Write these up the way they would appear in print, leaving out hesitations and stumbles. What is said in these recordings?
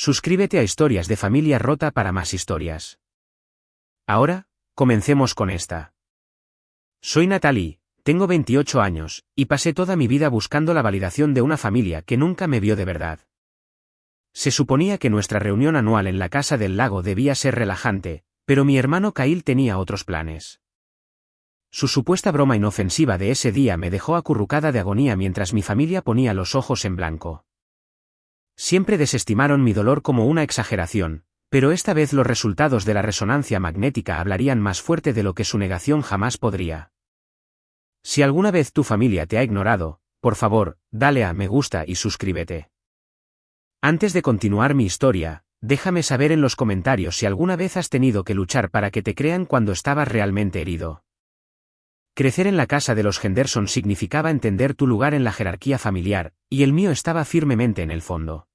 Suscríbete a Historias de Familia Rota para más historias. Ahora, comencemos con esta. Soy Natalie, tengo 28 años, y pasé toda mi vida buscando la validación de una familia que nunca me vio de verdad. Se suponía que nuestra reunión anual en la casa del lago debía ser relajante, pero mi hermano Kyle tenía otros planes. Su supuesta broma inofensiva de ese día me dejó acurrucada de agonía mientras mi familia ponía los ojos en blanco. Siempre desestimaron mi dolor como una exageración, pero esta vez los resultados de la resonancia magnética hablarían más fuerte de lo que su negación jamás podría. Si alguna vez tu familia te ha ignorado, por favor, dale a me gusta y suscríbete. Antes de continuar mi historia, déjame saber en los comentarios si alguna vez has tenido que luchar para que te crean cuando estabas realmente herido. Crecer en la casa de los Henderson significaba entender tu lugar en la jerarquía familiar, y el mío estaba firmemente en el fondo.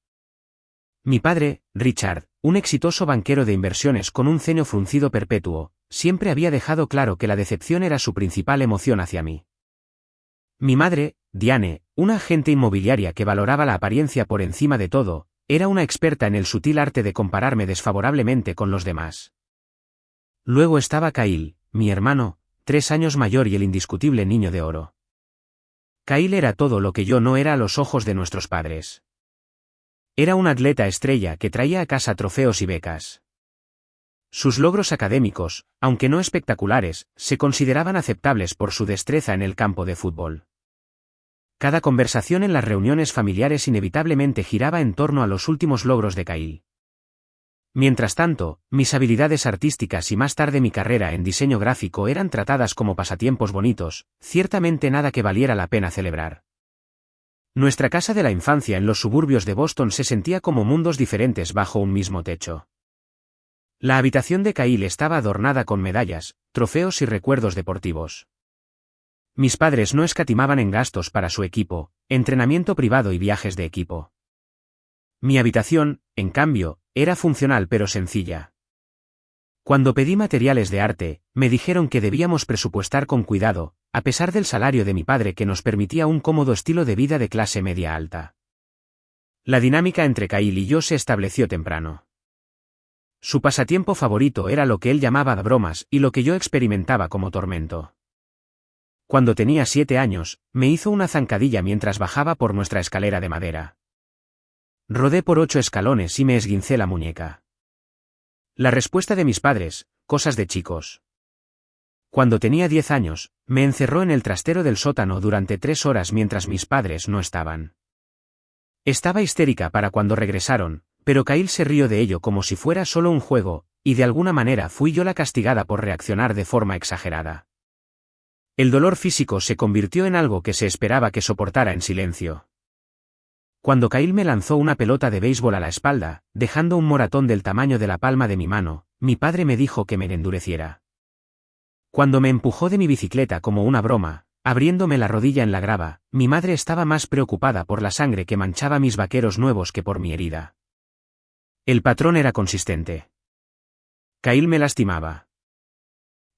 Mi padre, Richard, un exitoso banquero de inversiones con un ceño fruncido perpetuo, siempre había dejado claro que la decepción era su principal emoción hacia mí. Mi madre, Diane, una agente inmobiliaria que valoraba la apariencia por encima de todo, era una experta en el sutil arte de compararme desfavorablemente con los demás. Luego estaba Kyle, mi hermano, 3 años mayor y el indiscutible niño de oro. Kyle era todo lo que yo no era a los ojos de nuestros padres. Era un atleta estrella que traía a casa trofeos y becas. Sus logros académicos, aunque no espectaculares, se consideraban aceptables por su destreza en el campo de fútbol. Cada conversación en las reuniones familiares inevitablemente giraba en torno a los últimos logros de Kyle. Mientras tanto, mis habilidades artísticas y más tarde mi carrera en diseño gráfico eran tratadas como pasatiempos bonitos, ciertamente nada que valiera la pena celebrar. Nuestra casa de la infancia en los suburbios de Boston se sentía como mundos diferentes bajo un mismo techo. La habitación de Kyle estaba adornada con medallas, trofeos y recuerdos deportivos. Mis padres no escatimaban en gastos para su equipo, entrenamiento privado y viajes de equipo. Mi habitación, en cambio, era funcional pero sencilla. Cuando pedí materiales de arte, me dijeron que debíamos presupuestar con cuidado, a pesar del salario de mi padre que nos permitía un cómodo estilo de vida de clase media alta. La dinámica entre Kyle y yo se estableció temprano. Su pasatiempo favorito era lo que él llamaba bromas y lo que yo experimentaba como tormento. Cuando tenía 7 años, me hizo una zancadilla mientras bajaba por nuestra escalera de madera. Rodé por 8 escalones y me esguincé la muñeca. La respuesta de mis padres: cosas de chicos. Cuando tenía 10 años, me encerró en el trastero del sótano durante 3 horas mientras mis padres no estaban. Estaba histérica para cuando regresaron, pero Kyle se rió de ello como si fuera solo un juego, y de alguna manera fui yo la castigada por reaccionar de forma exagerada. El dolor físico se convirtió en algo que se esperaba que soportara en silencio. Cuando Kyle me lanzó una pelota de béisbol a la espalda, dejando un moratón del tamaño de la palma de mi mano, mi padre me dijo que me endureciera. Cuando me empujó de mi bicicleta como una broma, abriéndome la rodilla en la grava, mi madre estaba más preocupada por la sangre que manchaba mis vaqueros nuevos que por mi herida. El patrón era consistente. Kyle me lastimaba.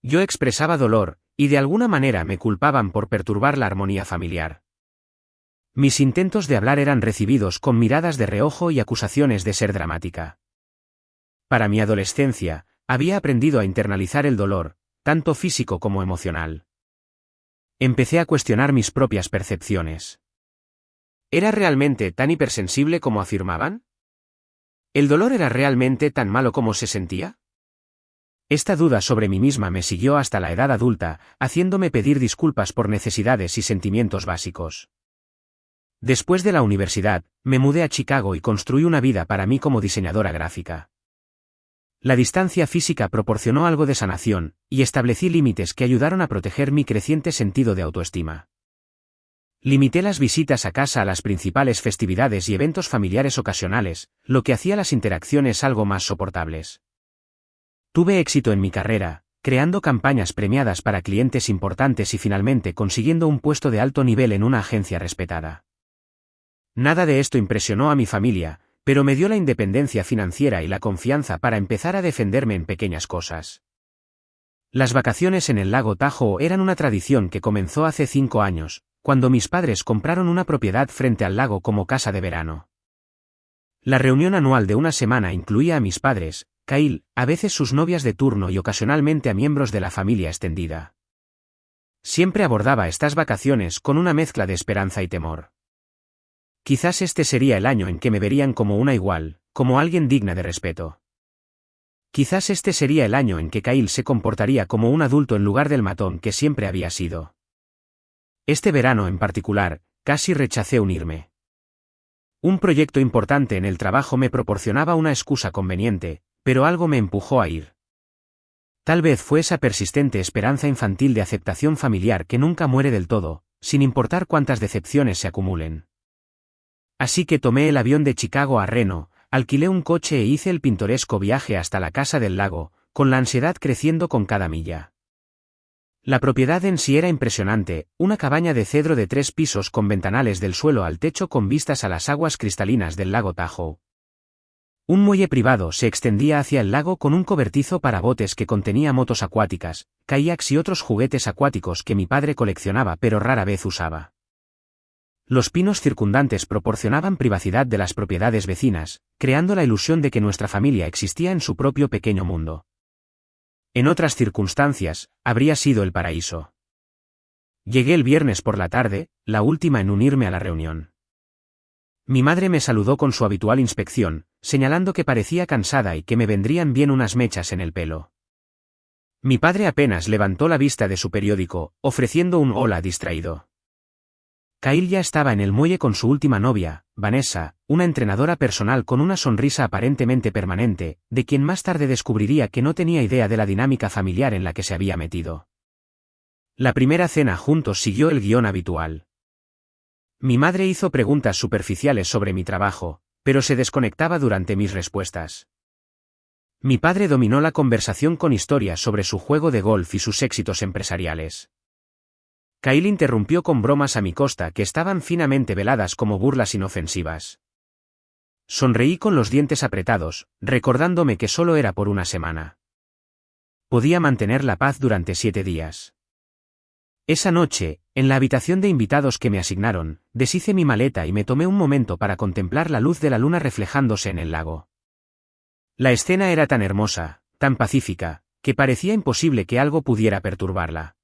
Yo expresaba dolor, y de alguna manera me culpaban por perturbar la armonía familiar. Mis intentos de hablar eran recibidos con miradas de reojo y acusaciones de ser dramática. Para mi adolescencia, había aprendido a internalizar el dolor, tanto físico como emocional. Empecé a cuestionar mis propias percepciones. ¿Era realmente tan hipersensible como afirmaban? ¿El dolor era realmente tan malo como se sentía? Esta duda sobre mí misma me siguió hasta la edad adulta, haciéndome pedir disculpas por necesidades y sentimientos básicos. Después de la universidad, me mudé a Chicago y construí una vida para mí como diseñadora gráfica. La distancia física proporcionó algo de sanación, y establecí límites que ayudaron a proteger mi creciente sentido de autoestima. Limité las visitas a casa a las principales festividades y eventos familiares ocasionales, lo que hacía las interacciones algo más soportables. Tuve éxito en mi carrera, creando campañas premiadas para clientes importantes y finalmente consiguiendo un puesto de alto nivel en una agencia respetada. Nada de esto impresionó a mi familia, pero me dio la independencia financiera y la confianza para empezar a defenderme en pequeñas cosas. Las vacaciones en el lago Tahoe eran una tradición que comenzó hace 5 años, cuando mis padres compraron una propiedad frente al lago como casa de verano. La reunión anual de una semana incluía a mis padres, Kyle, a veces sus novias de turno y ocasionalmente a miembros de la familia extendida. Siempre abordaba estas vacaciones con una mezcla de esperanza y temor. Quizás este sería el año en que me verían como una igual, como alguien digna de respeto. Quizás este sería el año en que Kyle se comportaría como un adulto en lugar del matón que siempre había sido. Este verano en particular, casi rechacé unirme. Un proyecto importante en el trabajo me proporcionaba una excusa conveniente, pero algo me empujó a ir. Tal vez fue esa persistente esperanza infantil de aceptación familiar que nunca muere del todo, sin importar cuántas decepciones se acumulen. Así que tomé el avión de Chicago a Reno, alquilé un coche e hice el pintoresco viaje hasta la casa del lago, con la ansiedad creciendo con cada milla. La propiedad en sí era impresionante, una cabaña de cedro de 3 pisos con ventanales del suelo al techo con vistas a las aguas cristalinas del lago Tahoe. Un muelle privado se extendía hacia el lago con un cobertizo para botes que contenía motos acuáticas, kayaks y otros juguetes acuáticos que mi padre coleccionaba pero rara vez usaba. Los pinos circundantes proporcionaban privacidad de las propiedades vecinas, creando la ilusión de que nuestra familia existía en su propio pequeño mundo. En otras circunstancias, habría sido el paraíso. Llegué el viernes por la tarde, la última en unirme a la reunión. Mi madre me saludó con su habitual inspección, señalando que parecía cansada y que me vendrían bien unas mechas en el pelo. Mi padre apenas levantó la vista de su periódico, ofreciendo un hola distraído. Kyle ya estaba en el muelle con su última novia, Vanessa, una entrenadora personal con una sonrisa aparentemente permanente, de quien más tarde descubriría que no tenía idea de la dinámica familiar en la que se había metido. La primera cena juntos siguió el guión habitual. Mi madre hizo preguntas superficiales sobre mi trabajo, pero se desconectaba durante mis respuestas. Mi padre dominó la conversación con historias sobre su juego de golf y sus éxitos empresariales. Kyle interrumpió con bromas a mi costa que estaban finamente veladas como burlas inofensivas. Sonreí con los dientes apretados, recordándome que solo era por una semana. Podía mantener la paz durante 7 días. Esa noche, en la habitación de invitados que me asignaron, deshice mi maleta y me tomé un momento para contemplar la luz de la luna reflejándose en el lago. La escena era tan hermosa, tan pacífica, que parecía imposible que algo pudiera perturbarla.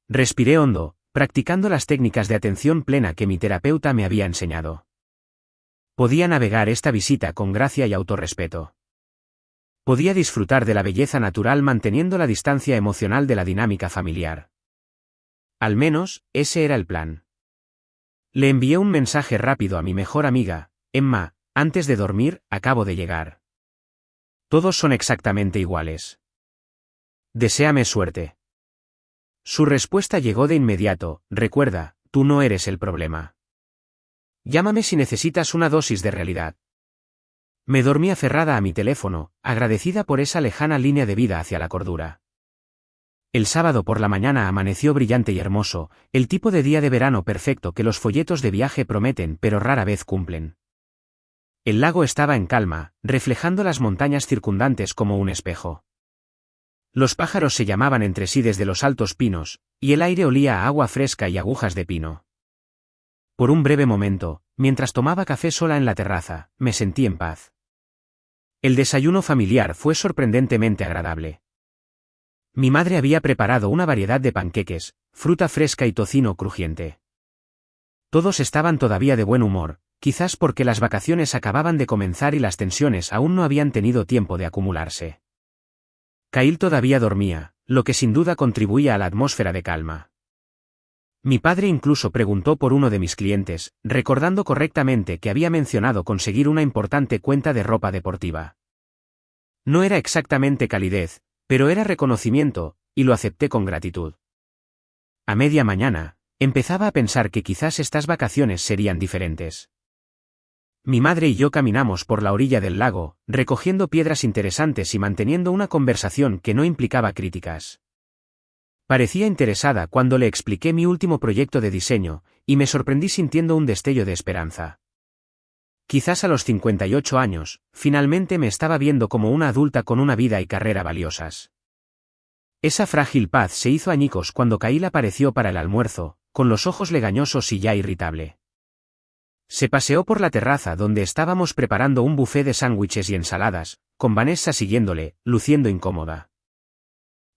Respiré hondo, practicando las técnicas de atención plena que mi terapeuta me había enseñado. Podía navegar esta visita con gracia y autorrespeto. Podía disfrutar de la belleza natural manteniendo la distancia emocional de la dinámica familiar. Al menos, ese era el plan. Le envié un mensaje rápido a mi mejor amiga, Emma, antes de dormir, acabo de llegar. Todos son exactamente iguales. Deséame suerte. Su respuesta llegó de inmediato, recuerda, tú no eres el problema. Llámame si necesitas una dosis de realidad. Me dormí aferrada a mi teléfono, agradecida por esa lejana línea de vida hacia la cordura. El sábado por la mañana amaneció brillante y hermoso, el tipo de día de verano perfecto que los folletos de viaje prometen pero rara vez cumplen. El lago estaba en calma, reflejando las montañas circundantes como un espejo. Los pájaros se llamaban entre sí desde los altos pinos, y el aire olía a agua fresca y agujas de pino. Por un breve momento, mientras tomaba café sola en la terraza, me sentí en paz. El desayuno familiar fue sorprendentemente agradable. Mi madre había preparado una variedad de panqueques, fruta fresca y tocino crujiente. Todos estaban todavía de buen humor, quizás porque las vacaciones acababan de comenzar y las tensiones aún no habían tenido tiempo de acumularse. Kyle todavía dormía, lo que sin duda contribuía a la atmósfera de calma. Mi padre incluso preguntó por uno de mis clientes, recordando correctamente que había mencionado conseguir una importante cuenta de ropa deportiva. No era exactamente calidez, pero era reconocimiento, y lo acepté con gratitud. A media mañana, empezaba a pensar que quizás estas vacaciones serían diferentes. Mi madre y yo caminamos por la orilla del lago, recogiendo piedras interesantes y manteniendo una conversación que no implicaba críticas. Parecía interesada cuando le expliqué mi último proyecto de diseño, y me sorprendí sintiendo un destello de esperanza. Quizás a los 58 años, finalmente me estaba viendo como una adulta con una vida y carrera valiosas. Esa frágil paz se hizo añicos cuando Kyle apareció para el almuerzo, con los ojos legañosos y ya irritable. Se paseó por la terraza donde estábamos preparando un buffet de sándwiches y ensaladas, con Vanessa siguiéndole, luciendo incómoda.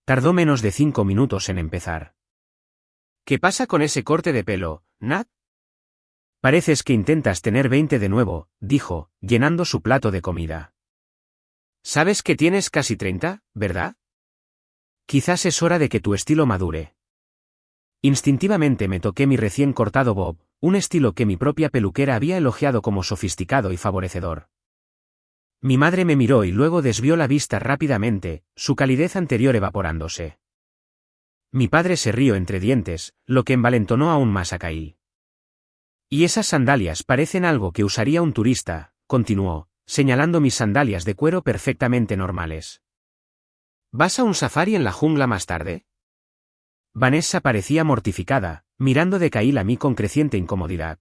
Tardó menos de 5 minutos en empezar. ¿Qué pasa con ese corte de pelo, Nat? Pareces que intentas tener 20 de nuevo, dijo, llenando su plato de comida. Sabes que tienes casi 30, ¿verdad? Quizás es hora de que tu estilo madure. Instintivamente me toqué mi recién cortado bob, un estilo que mi propia peluquera había elogiado como sofisticado y favorecedor. Mi madre me miró y luego desvió la vista rápidamente, su calidez anterior evaporándose. Mi padre se rió entre dientes, lo que envalentonó aún más a Kyle. Y esas sandalias parecen algo que usaría un turista, continuó, señalando mis sandalias de cuero perfectamente normales. ¿Vas a un safari en la jungla más tarde? Vanessa parecía mortificada, mirando de Kyle a mí con creciente incomodidad.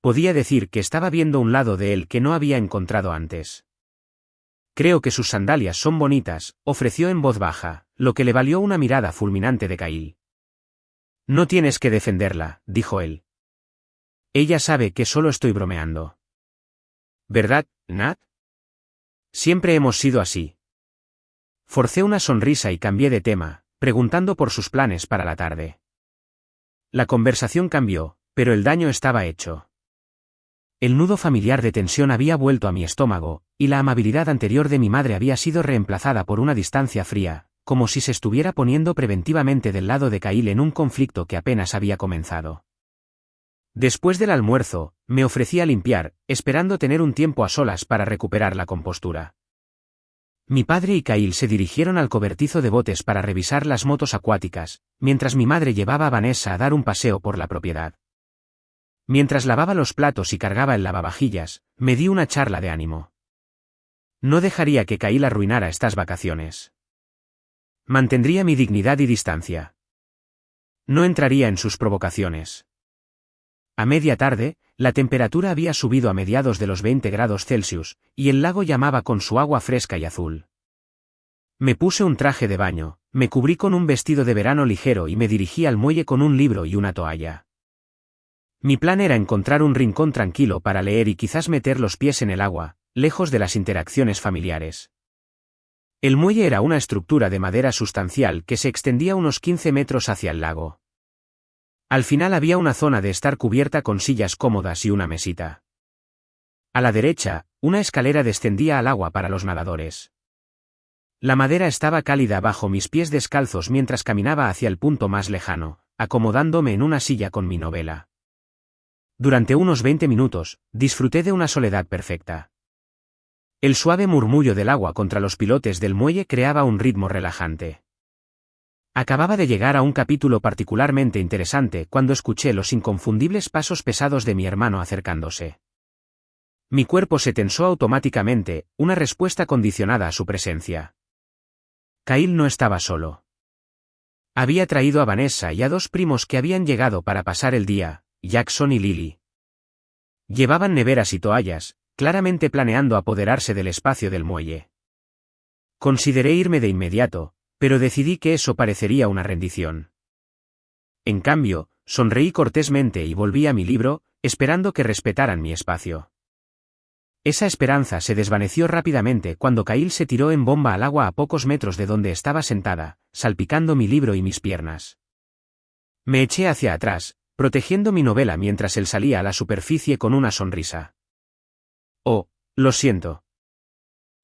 Podía decir que estaba viendo un lado de él que no había encontrado antes. Creo que sus sandalias son bonitas, ofreció en voz baja, lo que le valió una mirada fulminante de Kyle. No tienes que defenderla, dijo él. Ella sabe que solo estoy bromeando. ¿Verdad, Nat? Siempre hemos sido así. Forcé una sonrisa y cambié de tema, preguntando por sus planes para la tarde. La conversación cambió, pero el daño estaba hecho. El nudo familiar de tensión había vuelto a mi estómago, y la amabilidad anterior de mi madre había sido reemplazada por una distancia fría, como si se estuviera poniendo preventivamente del lado de Kyle en un conflicto que apenas había comenzado. Después del almuerzo, me ofrecí a limpiar, esperando tener un tiempo a solas para recuperar la compostura. Mi padre y Kyle se dirigieron al cobertizo de botes para revisar las motos acuáticas, mientras mi madre llevaba a Vanessa a dar un paseo por la propiedad. Mientras lavaba los platos y cargaba el lavavajillas, me di una charla de ánimo. No dejaría que Kyle arruinara estas vacaciones. Mantendría mi dignidad y distancia. No entraría en sus provocaciones. A media tarde, la temperatura había subido a mediados de los 20 grados Celsius, y el lago llamaba con su agua fresca y azul. Me puse un traje de baño, me cubrí con un vestido de verano ligero y me dirigí al muelle con un libro y una toalla. Mi plan era encontrar un rincón tranquilo para leer y quizás meter los pies en el agua, lejos de las interacciones familiares. El muelle era una estructura de madera sustancial que se extendía unos 15 metros hacia el lago. Al final había una zona de estar cubierta con sillas cómodas y una mesita. A la derecha, una escalera descendía al agua para los nadadores. La madera estaba cálida bajo mis pies descalzos mientras caminaba hacia el punto más lejano, acomodándome en una silla con mi novela. Durante unos 20 minutos, disfruté de una soledad perfecta. El suave murmullo del agua contra los pilotes del muelle creaba un ritmo relajante. Acababa de llegar a un capítulo particularmente interesante cuando escuché los inconfundibles pasos pesados de mi hermano acercándose. Mi cuerpo se tensó automáticamente, una respuesta condicionada a su presencia. Kyle no estaba solo. Había traído a Vanessa y a 2 primos que habían llegado para pasar el día, Jackson y Lily. Llevaban neveras y toallas, claramente planeando apoderarse del espacio del muelle. Consideré irme de inmediato, pero decidí que eso parecería una rendición. En cambio, sonreí cortésmente y volví a mi libro, esperando que respetaran mi espacio. Esa esperanza se desvaneció rápidamente cuando Kyle se tiró en bomba al agua a pocos metros de donde estaba sentada, salpicando mi libro y mis piernas. Me eché hacia atrás, protegiendo mi novela mientras él salía a la superficie con una sonrisa. «Oh, lo siento».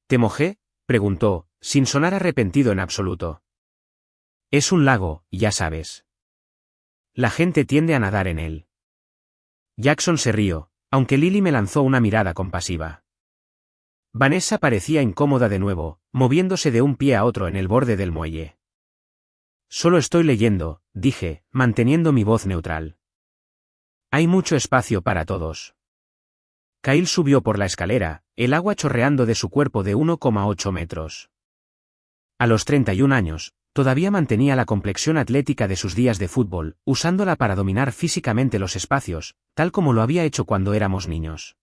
«¿Te mojé?», preguntó, sin sonar arrepentido en absoluto. «Es un lago, ya sabes. La gente tiende a nadar en él». Jackson se rió, aunque Lily me lanzó una mirada compasiva. Vanessa parecía incómoda de nuevo, moviéndose de un pie a otro en el borde del muelle. «Solo estoy leyendo», dije, manteniendo mi voz neutral. «Hay mucho espacio para todos». Kyle subió por la escalera, el agua chorreando de su cuerpo de 1,8 metros. A los 31 años, todavía mantenía la complexión atlética de sus días de fútbol, usándola para dominar físicamente los espacios, tal como lo había hecho cuando éramos niños.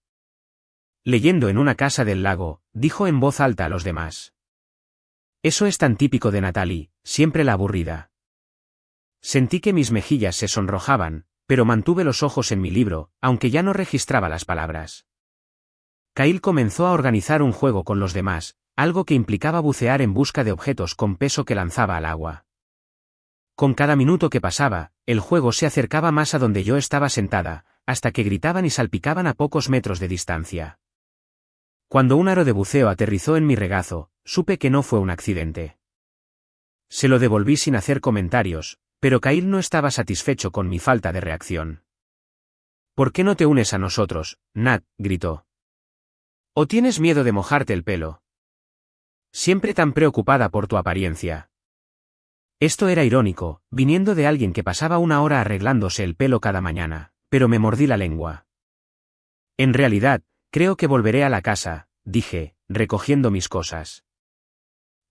Leyendo en una casa del lago, dijo en voz alta a los demás. «Eso es tan típico de Natalie, siempre la aburrida». Sentí que mis mejillas se sonrojaban, pero mantuve los ojos en mi libro, aunque ya no registraba las palabras. Kyle comenzó a organizar un juego con los demás, algo que implicaba bucear en busca de objetos con peso que lanzaba al agua. Con cada minuto que pasaba, el juego se acercaba más a donde yo estaba sentada, hasta que gritaban y salpicaban a pocos metros de distancia. Cuando un aro de buceo aterrizó en mi regazo, supe que no fue un accidente. Se lo devolví sin hacer comentarios, pero Kyle no estaba satisfecho con mi falta de reacción. «¿Por qué no te unes a nosotros, Nat?», gritó. «¿O tienes miedo de mojarte el pelo? Siempre tan preocupada por tu apariencia». Esto era irónico, viniendo de alguien que pasaba una hora arreglándose el pelo cada mañana, pero me mordí la lengua. «En realidad, creo que volveré a la casa», dije, recogiendo mis cosas.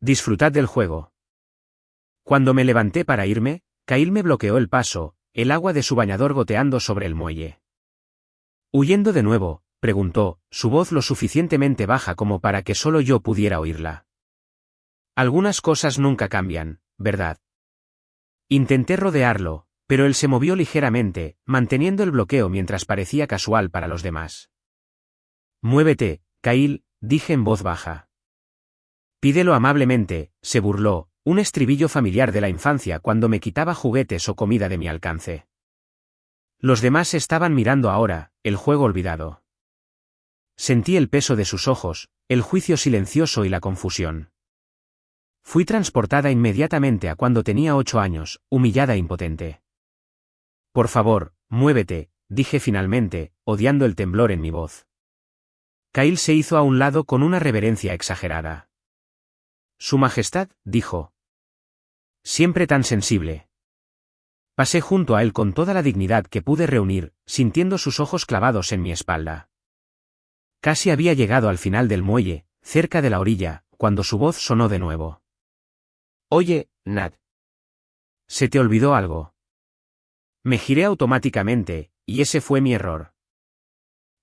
«Disfrutad del juego». Cuando me levanté para irme, Kyle me bloqueó el paso, el agua de su bañador goteando sobre el muelle. «¿Huyendo de nuevo?», preguntó, su voz lo suficientemente baja como para que solo yo pudiera oírla. «Algunas cosas nunca cambian, ¿verdad?». Intenté rodearlo, pero él se movió ligeramente, manteniendo el bloqueo mientras parecía casual para los demás. «Muévete, Kyle», dije en voz baja. «Pídelo amablemente», se burló, un estribillo familiar de la infancia cuando me quitaba juguetes o comida de mi alcance. Los demás estaban mirando ahora, el juego olvidado. Sentí el peso de sus ojos, el juicio silencioso y la confusión. Fui transportada inmediatamente a cuando tenía 8 años, humillada e impotente. «Por favor, muévete», dije finalmente, odiando el temblor en mi voz. Kyle se hizo a un lado con una reverencia exagerada. «Su Majestad», dijo. «Siempre tan sensible». Pasé junto a él con toda la dignidad que pude reunir, sintiendo sus ojos clavados en mi espalda. Casi había llegado al final del muelle, cerca de la orilla, cuando su voz sonó de nuevo. «Oye, Nat. ¿Se te olvidó algo?». Me giré automáticamente, y ese fue mi error.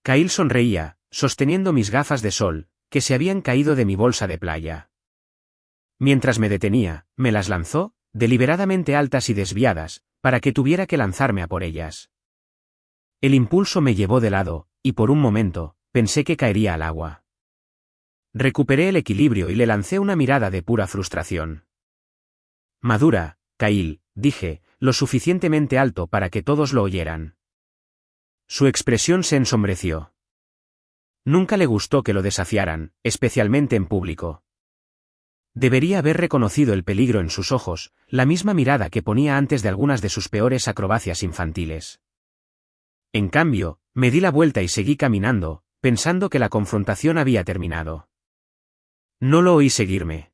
Kyle sonreía, sosteniendo mis gafas de sol, que se habían caído de mi bolsa de playa. Mientras me detenía, me las lanzó, deliberadamente altas y desviadas, para que tuviera que lanzarme a por ellas. El impulso me llevó de lado, y por un momento, pensé que caería al agua. Recuperé el equilibrio y le lancé una mirada de pura frustración. «Madura, Kyle», dije, lo suficientemente alto para que todos lo oyeran. Su expresión se ensombreció. Nunca le gustó que lo desafiaran, especialmente en público. Debería haber reconocido el peligro en sus ojos, la misma mirada que ponía antes de algunas de sus peores acrobacias infantiles. En cambio, me di la vuelta y seguí caminando, pensando que la confrontación había terminado. No lo oí seguirme.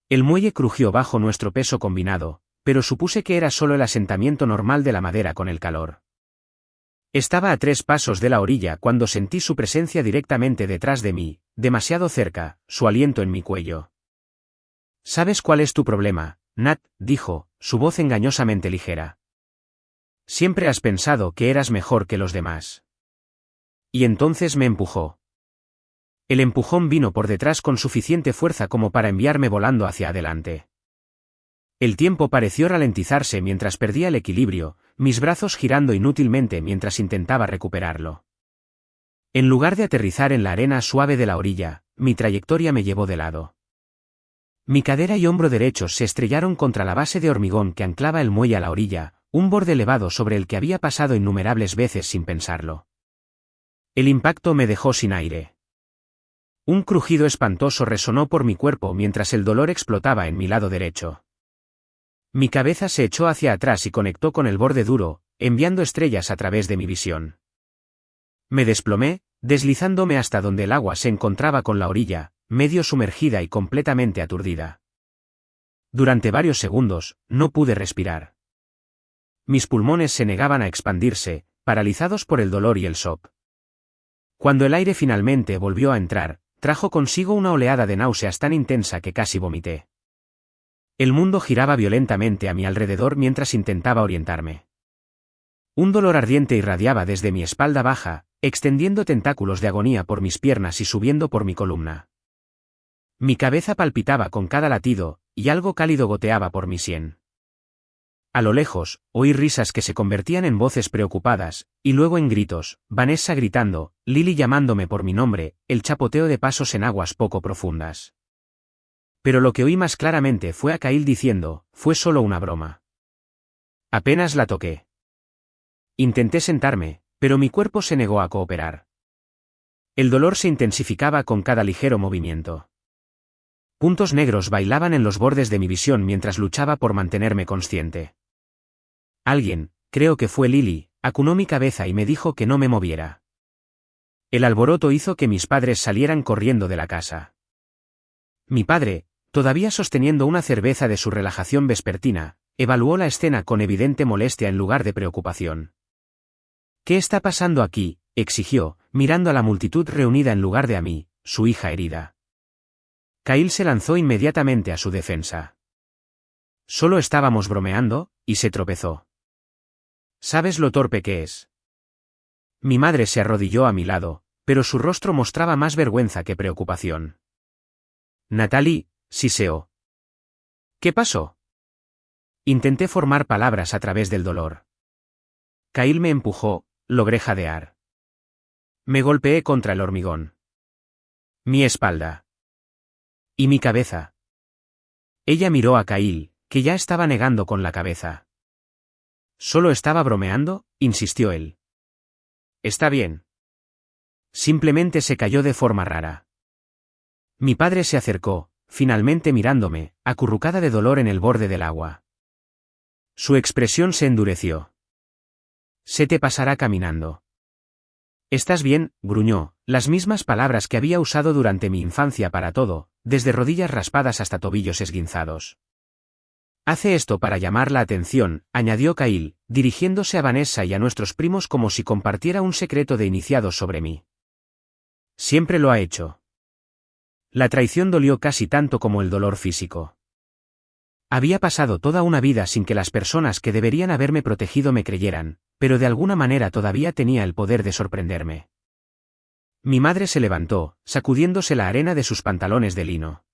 El muelle crujió bajo nuestro peso combinado, pero supuse que era solo el asentamiento normal de la madera con el calor. Estaba a 3 pasos de la orilla cuando sentí su presencia directamente detrás de mí, demasiado cerca, su aliento en mi cuello. «¿Sabes cuál es tu problema, Nat?», dijo, su voz engañosamente ligera. «Siempre has pensado que eras mejor que los demás». Y entonces me empujó. El empujón vino por detrás con suficiente fuerza como para enviarme volando hacia adelante. El tiempo pareció ralentizarse mientras perdía el equilibrio, mis brazos girando inútilmente mientras intentaba recuperarlo. En lugar de aterrizar en la arena suave de la orilla, mi trayectoria me llevó de lado. Mi cadera y hombro derechos se estrellaron contra la base de hormigón que anclaba el muelle a la orilla, un borde elevado sobre el que había pasado innumerables veces sin pensarlo. El impacto me dejó sin aire. Un crujido espantoso resonó por mi cuerpo mientras el dolor explotaba en mi lado derecho. Mi cabeza se echó hacia atrás y conectó con el borde duro, enviando estrellas a través de mi visión. Me desplomé, deslizándome hasta donde el agua se encontraba con la orilla, medio sumergida y completamente aturdida. Durante varios segundos, no pude respirar. Mis pulmones se negaban a expandirse, paralizados por el dolor y el shock. Cuando el aire finalmente volvió a entrar, trajo consigo una oleada de náuseas tan intensa que casi vomité. El mundo giraba violentamente a mi alrededor mientras intentaba orientarme. Un dolor ardiente irradiaba desde mi espalda baja, extendiendo tentáculos de agonía por mis piernas y subiendo por mi columna. Mi cabeza palpitaba con cada latido, y algo cálido goteaba por mi sien. A lo lejos, oí risas que se convertían en voces preocupadas, y luego en gritos, Vanessa gritando, Lily llamándome por mi nombre, el chapoteo de pasos en aguas poco profundas. Pero lo que oí más claramente fue a Kyle diciendo, fue solo una broma. Apenas la toqué. Intenté sentarme, pero mi cuerpo se negó a cooperar. El dolor se intensificaba con cada ligero movimiento. Puntos negros bailaban en los bordes de mi visión mientras luchaba por mantenerme consciente. Alguien, creo que fue Lily, acunó mi cabeza y me dijo que no me moviera. El alboroto hizo que mis padres salieran corriendo de la casa. Mi padre, todavía sosteniendo una cerveza de su relajación vespertina, evaluó la escena con evidente molestia en lugar de preocupación. ¿Qué está pasando aquí?, exigió, mirando a la multitud reunida en lugar de a mí, su hija herida. Kyle se lanzó inmediatamente a su defensa. Solo estábamos bromeando, y se tropezó. ¿Sabes lo torpe que es? Mi madre se arrodilló a mi lado, pero su rostro mostraba más vergüenza que preocupación. Natalie, siseó. ¿Qué pasó? Intenté formar palabras a través del dolor. Kyle me empujó, logré jadear. Me golpeé contra el hormigón. Mi espalda. Y mi cabeza. Ella miró a Kyle, que ya estaba negando con la cabeza. ¿Solo estaba bromeando?, insistió él. Está bien. Simplemente se cayó de forma rara. Mi padre se acercó, finalmente mirándome, acurrucada de dolor en el borde del agua. Su expresión se endureció. Se te pasará caminando. ¿Estás bien?, gruñó, las mismas palabras que había usado durante mi infancia para todo, desde rodillas raspadas hasta tobillos esguinzados. Hace esto para llamar la atención, añadió Kyle, dirigiéndose a Vanessa y a nuestros primos como si compartiera un secreto de iniciados sobre mí. Siempre lo ha hecho. La traición dolió casi tanto como el dolor físico. Había pasado toda una vida sin que las personas que deberían haberme protegido me creyeran, pero de alguna manera todavía tenía el poder de sorprenderme. Mi madre se levantó, sacudiéndose la arena de sus pantalones de lino.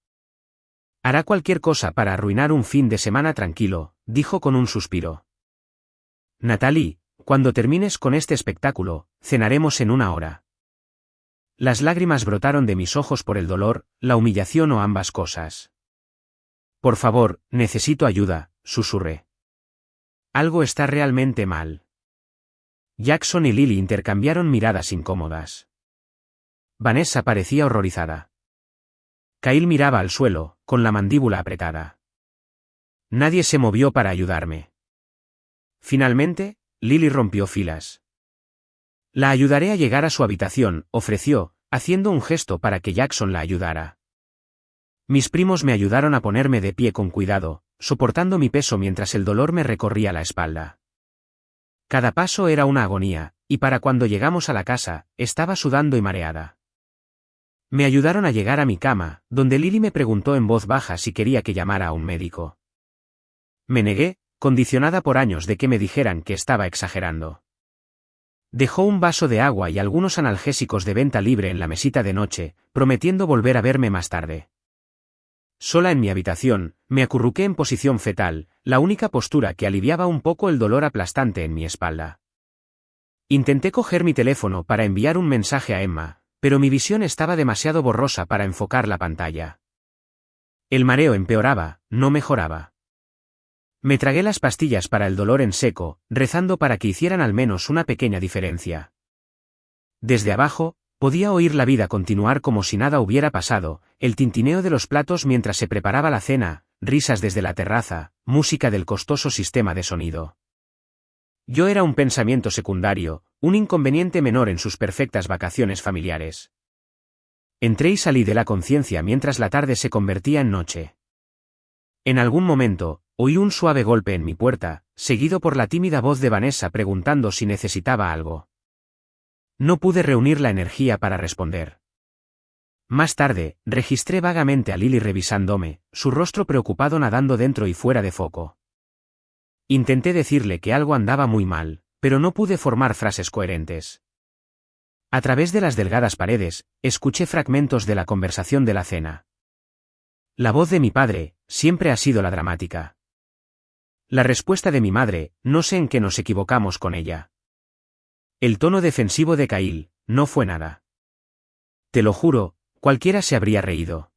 Hará cualquier cosa para arruinar un fin de semana tranquilo, dijo con un suspiro. Natalie, cuando termines con este espectáculo, cenaremos en 1 hora. Las lágrimas brotaron de mis ojos por el dolor, la humillación o ambas cosas. Por favor, necesito ayuda, susurré. Algo está realmente mal. Jackson y Lily intercambiaron miradas incómodas. Vanessa parecía horrorizada. Kyle miraba al suelo, con la mandíbula apretada. Nadie se movió para ayudarme. Finalmente, Lily rompió filas. La ayudaré a llegar a su habitación, ofreció, haciendo un gesto para que Jackson la ayudara. Mis primos me ayudaron a ponerme de pie con cuidado, soportando mi peso mientras el dolor me recorría la espalda. Cada paso era una agonía, y para cuando llegamos a la casa, estaba sudando y mareada. Me ayudaron a llegar a mi cama, donde Lily me preguntó en voz baja si quería que llamara a un médico. Me negué, condicionada por años de que me dijeran que estaba exagerando. Dejó un vaso de agua y algunos analgésicos de venta libre en la mesita de noche, prometiendo volver a verme más tarde. Sola en mi habitación, me acurruqué en posición fetal, la única postura que aliviaba un poco el dolor aplastante en mi espalda. Intenté coger mi teléfono para enviar un mensaje a Emma, pero mi visión estaba demasiado borrosa para enfocar la pantalla. El mareo empeoraba, no mejoraba. Me tragué las pastillas para el dolor en seco, rezando para que hicieran al menos una pequeña diferencia. Desde abajo, podía oír la vida continuar como si nada hubiera pasado, el tintineo de los platos mientras se preparaba la cena, risas desde la terraza, música del costoso sistema de sonido. Yo era un pensamiento secundario, un inconveniente menor en sus perfectas vacaciones familiares. Entré y salí de la conciencia mientras la tarde se convertía en noche. En algún momento, oí un suave golpe en mi puerta, seguido por la tímida voz de Vanessa preguntando si necesitaba algo. No pude reunir la energía para responder. Más tarde, registré vagamente a Lily revisándome, su rostro preocupado nadando dentro y fuera de foco. Intenté decirle que algo andaba muy mal, pero no pude formar frases coherentes. A través de las delgadas paredes, escuché fragmentos de la conversación de la cena. La voz de mi padre, siempre ha sido la dramática. La respuesta de mi madre, no sé en qué nos equivocamos con ella. El tono defensivo de Kyle, no fue nada. Te lo juro, cualquiera se habría reído.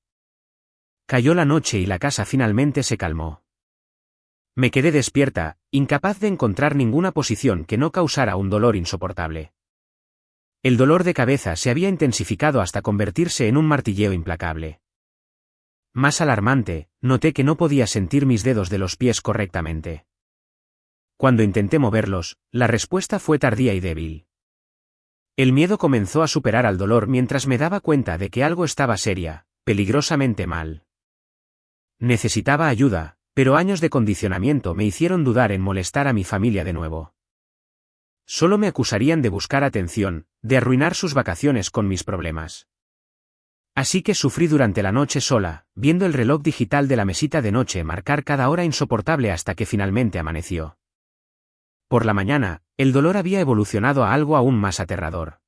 Cayó la noche y la casa finalmente se calmó. Me quedé despierta, incapaz de encontrar ninguna posición que no causara un dolor insoportable. El dolor de cabeza se había intensificado hasta convertirse en un martilleo implacable. Más alarmante, noté que no podía sentir mis dedos de los pies correctamente. Cuando intenté moverlos, la respuesta fue tardía y débil. El miedo comenzó a superar al dolor mientras me daba cuenta de que algo estaba seria, peligrosamente mal. Necesitaba ayuda, pero años de condicionamiento me hicieron dudar en molestar a mi familia de nuevo. Solo me acusarían de buscar atención, de arruinar sus vacaciones con mis problemas. Así que sufrí durante la noche sola, viendo el reloj digital de la mesita de noche marcar cada hora insoportable hasta que finalmente amaneció. Por la mañana, el dolor había evolucionado a algo aún más aterrador.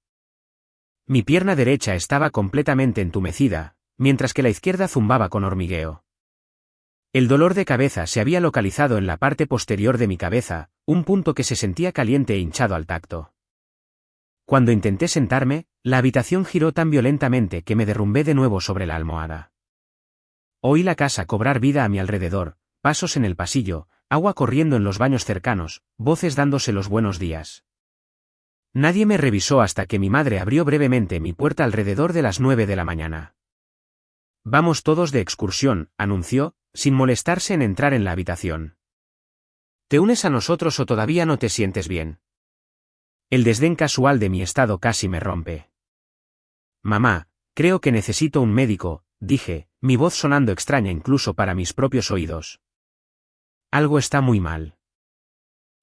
Mi pierna derecha estaba completamente entumecida, mientras que la izquierda zumbaba con hormigueo. El dolor de cabeza se había localizado en la parte posterior de mi cabeza, un punto que se sentía caliente e hinchado al tacto. Cuando intenté sentarme, la habitación giró tan violentamente que me derrumbé de nuevo sobre la almohada. Oí la casa cobrar vida a mi alrededor, pasos en el pasillo, agua corriendo en los baños cercanos, voces dándose los buenos días. Nadie me revisó hasta que mi madre abrió brevemente mi puerta alrededor de las 9 de la mañana. Vamos todos de excursión, anunció, sin molestarse en entrar en la habitación. ¿Te unes a nosotros o todavía no te sientes bien? El desdén casual de mi estado casi me rompe. Mamá, creo que necesito un médico, dije, mi voz sonando extraña incluso para mis propios oídos. Algo está muy mal.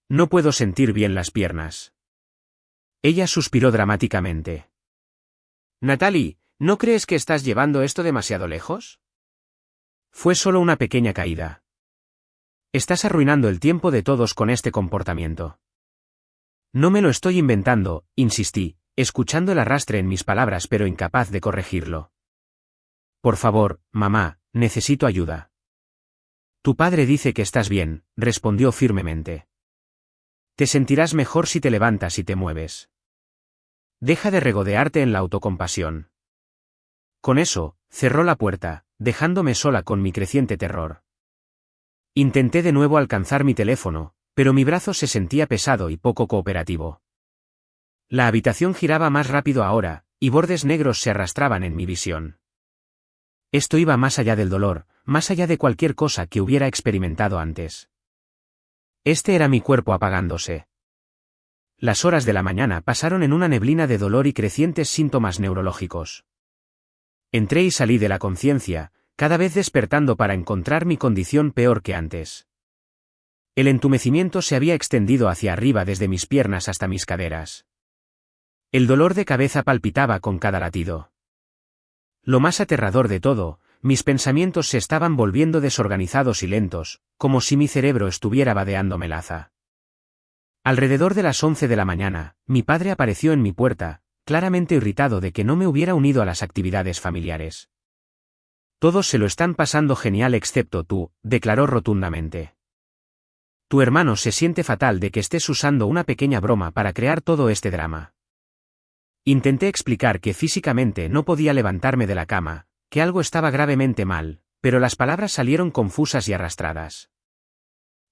No puedo sentir bien las piernas. Ella suspiró dramáticamente. Natalie, ¿no crees que estás llevando esto demasiado lejos? Fue solo una pequeña caída. Estás arruinando el tiempo de todos con este comportamiento. No me lo estoy inventando, insistí, escuchando el arrastre en mis palabras pero incapaz de corregirlo. Por favor, mamá, necesito ayuda. Tu padre dice que estás bien, respondió firmemente. Te sentirás mejor si te levantas y te mueves. Deja de regodearte en la autocompasión. Con eso, cerró la puerta, dejándome sola con mi creciente terror. Intenté de nuevo alcanzar mi teléfono, pero mi brazo se sentía pesado y poco cooperativo. La habitación giraba más rápido ahora, y bordes negros se arrastraban en mi visión. Esto iba más allá del dolor, más allá de cualquier cosa que hubiera experimentado antes. Este era mi cuerpo apagándose. Las horas de la mañana pasaron en una neblina de dolor y crecientes síntomas neurológicos. Entré y salí de la conciencia, cada vez despertando para encontrar mi condición peor que antes. El entumecimiento se había extendido hacia arriba desde mis piernas hasta mis caderas. El dolor de cabeza palpitaba con cada latido. Lo más aterrador de todo, mis pensamientos se estaban volviendo desorganizados y lentos, como si mi cerebro estuviera vadeando melaza. Alrededor de las 11 de la mañana, mi padre apareció en mi puerta, claramente irritado de que no me hubiera unido a las actividades familiares. Todos se lo están pasando genial excepto tú, declaró rotundamente. Tu hermano se siente fatal de que estés usando una pequeña broma para crear todo este drama. Intenté explicar que físicamente no podía levantarme de la cama, que algo estaba gravemente mal, pero las palabras salieron confusas y arrastradas.